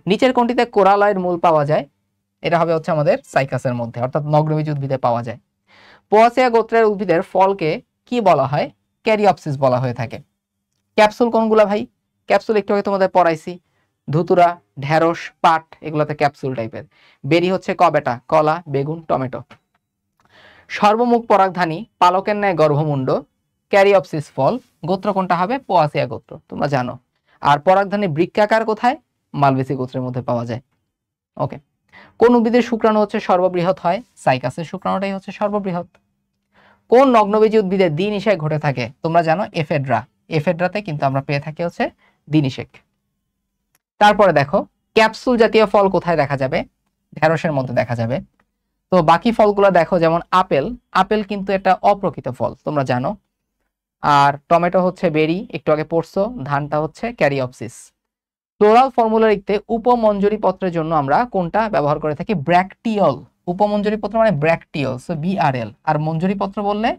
নিচের কোনটিতে কোরালয়ের মূল পাওয়া যায়? এটা হবে আমাদের সাইকাসের মধ্যে, অর্থাৎ নগ্নবীজ উদ্ভিদে পাওয়া যায়। পোয়াসিয়া গোত্রের উদ্ভিদের ফলকে কি বলা হয়? ক্যারিওপসিস বলা হয়ে থাকে। ক্যাপসুল কোনগুলা ভাই? ক্যাপসুল একটু আগে তোমাদের পড়াইছি, ধুতুরা, ঢেঁড়স, পাট, এগুলোতে ক্যাপসুল টাইপের। বেরি কবেটা, কলা, বেগুন, টমেটো। সর্বমুখ পরাগধানী, পালকের ন্যায় গর্ভমুণ্ড, ক্যারিওপসিস ফল, গোত্র কোনটা হবে? পোয়াসিয়া গোত্র, তোমরা জানো। আর পরাগধানী বৃক্কাকার কোথায়? মালভেসি গোত্রের মধ্যে পাওয়া যায়। ওকে, কোন উদ্ভিদের শুক্রাণু সর্ববৃহৎ হয়? সাইকাসের শুক্রাণুটাই সর্ববৃহৎ। কোন নগ্নবীজী উদ্ভিদের দ্বিনিষেক ঘটে থাকে? তোমরা জানো এফেড্রা। এফেড্রাতে কিন্তু আমরা পেয়ে থাকি দ্বিনিষেক। তারপরে দেখো ক্যাপসুল জাতীয় ফল কোথায় দেখা যাবে? ঢেঁড়সের মধ্যে দেখা যাবে। তো বাকি ফলগুলো দেখো, যেমন আপেল, আপেল কিন্তু একটা অপ্রকৃত ফল, তোমরা জানো। আর টমেটো বেরি, একটু আগে পড়ছো। ধানটা ক্যারিওপসিস। ফ্লোরাল ফর্মুলা লিখতে উপমঞ্জরি পত্রের জন্য আমরা কোনটা ব্যবহার করে থাকি? ব্র্যাকটিওল। উপমঞ্জরি পত্র মানে ব্র্যাকটিওল, সো BRL। আর মঞ্জরি পত্র বললে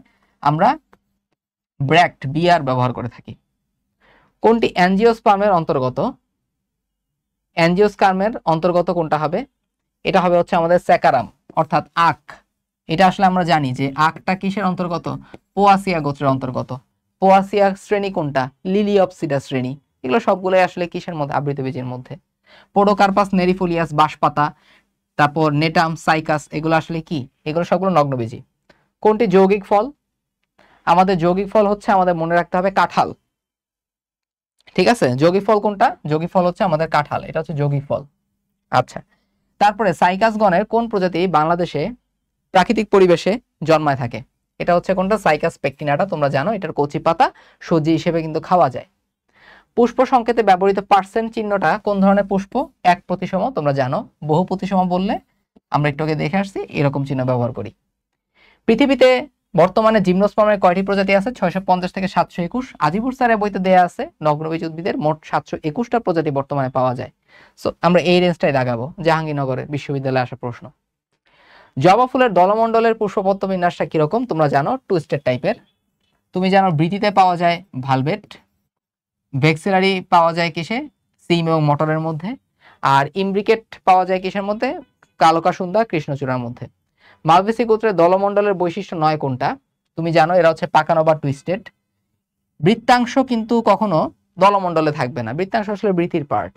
আমরা ব্র্যাক্ট, BR ব্যবহার করে থাকি। কোনটি অ্যাঞ্জিওস্পার্মের অন্তর্গত? অ্যাঞ্জিওস্পার্মের অন্তর্গত কোনটা হবে? এটা হবে আমাদের স্যাকারাম, অর্থাৎ আখ। এটা আসলে আমরা জানি যে আখটা কিসের অন্তর্গত? পোয়াসিয়া গোত্রের অন্তর্গত। পোয়াসিয়া শ্রেণী কোনটা? লিলিওপসিডা শ্রেণী। এগুলো সবগুলোই আসলে কিসের মধ্যে? আবৃতবীজের মধ্যে। পোডোকার্পাস নেরিফোলিয়াস, বাঁশপাতা, তারপর নেটাম, সাইকাস, এগুলো আসলে কি? এগুলো সবগুলো নগ্নবীজী। কোনটি যৌগিক ফল? আমাদের যৌগিক ফল আমাদের মনে রাখতে হবে কাঁঠাল। ঠিক আছে, যৌগিক ফল কোনটা? যৌগিক ফল আমাদের কাঁঠাল, এটা যৌগিক ফল। আচ্ছা, তারপরে সাইকাস গণের কোন প্রজাতি বাংলাদেশে প্রাকৃতিক পরিবেশে জন্মায় থাকে? এটা কোনটা? সাইকাস পেকটিনাটা, তোমরা জানো। এটার কচি পাতা সবজি হিসেবে কিন্তু খাওয়া যায়। পুষ্প সংকেতে ব্যবহৃত পার্সেন্ট চিহ্নটা কোন ধরনের পুষ্প? এক প্রতিসম, তোমরা জানো। বহু প্রতিসম বললে আমরা একটু আগে দেখে আসছি, এরকম চিহ্ন ব্যবহার করি। পৃথিবীতে বর্তমানে জিমনোস্পার্মের কয়টি প্রজাতি আছে? 650 থেকে 721। আজিবুর স্যারের বইতে দেয়া আছে নগ্নবীজ উদ্ভিদের মোট 721টা প্রজাতি বর্তমানে পাওয়া যায়। সো আমরা এই রেঞ্জটাই দাগাবো, জাহাঙ্গীরনগরে বিশ্ববিদ্যালয়ে আসা প্রশ্ন। জবা ফুলের দলমণ্ডলের পুষ্পপত্র বিন্যাসটা কিরকম? তোমরা জানো টুইস্টেড টাইপের। তুমি জানো বৃতিতে পাওয়া যায় ভালভেট, ভেক্সিলারি পাওয়া যায় কিসে? সিম এবং মটরের মধ্যে। আর ইমব্রিকেট পাওয়া যায় কিসের মধ্যে? কালকাসুন্দা, কৃষ্ণচূড়ার মধ্যে। মালভেসি গোত্রের দলমণ্ডলের বৈশিষ্ট্য 9 কোনটা? তুমি জানো এরা পাকানো বা টুইস্টেড। বৃত্তাংশ কিন্তু কখনো দলমণ্ডলে থাকবে না, বৃত্তাংশ আসলে বৃতির পার্ট।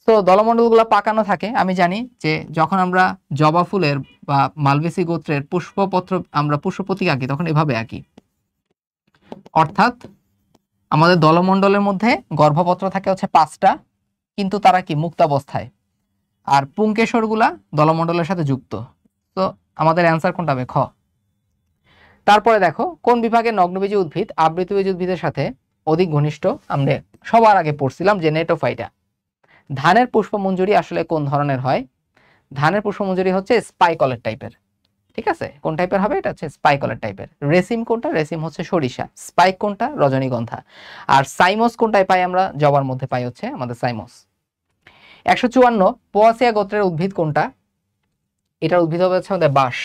তো দলমণ্ডলগুলো পাকানো থাকে। আমি জানি যে যখন আমরা জবা ফুলের বা মালভেসি গোত্রের পুষ্পপত্র আমরা পুষ্পপত্রিকা আঁকি তখন এভাবে আঁকি, অর্থাৎ আমাদের দলমণ্ডলের মধ্যে গর্ভপত্র থাকে 5টা, কিন্তু তারা কি মুক্তাবস্থায়। আর পুংকেশরগুলা দলমণ্ডলের সাথে যুক্ত। তো আমাদের অ্যান্সার কোনটা হবে? খ। তারপরে দেখো কোন বিভাগে নগ্নবীজী উদ্ভিদ আবৃতবীজী উদ্ভিদের সাথে অধিক ঘনিষ্ঠ? আমরা সবার আগে পড়ছিলাম যে নেটোফাইটা। ধানের পুষ্পমঞ্জরি আসলে কোন ধরনের হয়? ধানের পুষ্পমঞ্জরি স্পাইকলেট টাইপের। ঠিক আছে, কোন টাইপের হবে? এটা হচ্ছে স্পাইকলেট টাইপের। রেসিম কোনটা? রেসিম হচ্ছে সরিষা। স্পাইক কোনটা? রজনীগন্ধা। আর সাইমোস কোনটায় পাই আমরা? জবার মধ্যে পাই হচ্ছে আমাদের সাইমোস। 154 পোয়াসিয়া গোত্রের উদ্ভিদ কোনটা? এটার উদ্ভিদ হবে হচ্ছে আমাদের বাঁশ।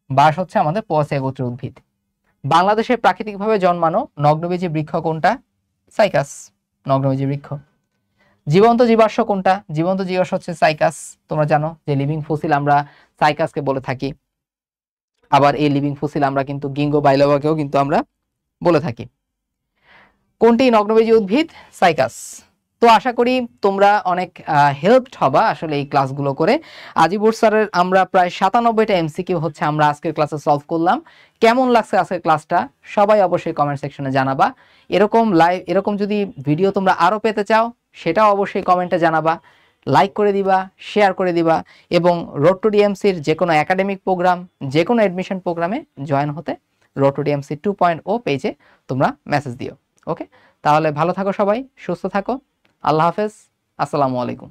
বাঁশ হচ্ছে আমাদের পোয়াসিয়া গোত্রের উদ্ভিদ। বাংলাদেশে প্রাকৃতিকভাবে জন্মানো নগ্নবীজী বৃক্ষ কোনটা? সাইকাস, নগ্নবীজী বৃক্ষ। জীবন্ত জীবাশ্ম কোনটা? জীবন্ত জীবাশ্ম হচ্ছে সাইকাস। তোমরা জানো যে লিভিং ফসিল আমরা সাইকাসকে বলে থাকি। আবার এই লিভিং ফসিল আমরা কিন্তু গিঙ্গো বাইলোভাকেও কিন্তু আমরা বলে থাকি। কোনটি নগ্নবীজী উদ্ভিদ? সাইকাস। তো আশা করি তোমরা অনেক হেল্পড হবা আসলে এই ক্লাসগুলো করে। আজিবুর স্যারের আমরা প্রায় 97টা এমসিকিউ হচ্ছে আমরা আজকের ক্লাসে সলভ করলাম। কেমন লাগছে আজকের ক্লাসটা সবাই অবশ্যই কমেন্ট সেকশনে জানাবা। এরকম যদি ভিডিও তোমরা আরো পেতে চাও সেটাও অবশ্যই কমেন্টে জানাবা। লাইক করে দিবা, শেয়ার করে দিবা এবং রোড টু ডিএমসির যে কোনো একাডেমিক প্রোগ্রাম, যে কোনো অ্যাডমিশন প্রোগ্রামে জয়েন হতে রোড টু ডিএমসি 2.0 পেজে তোমরা মেসেজ দিও। ওকে, তাহলে ভালো থাকো সবাই, সুস্থ থাকো। আল্লাহ হাফেজ, আসসালামু আলাইকুম।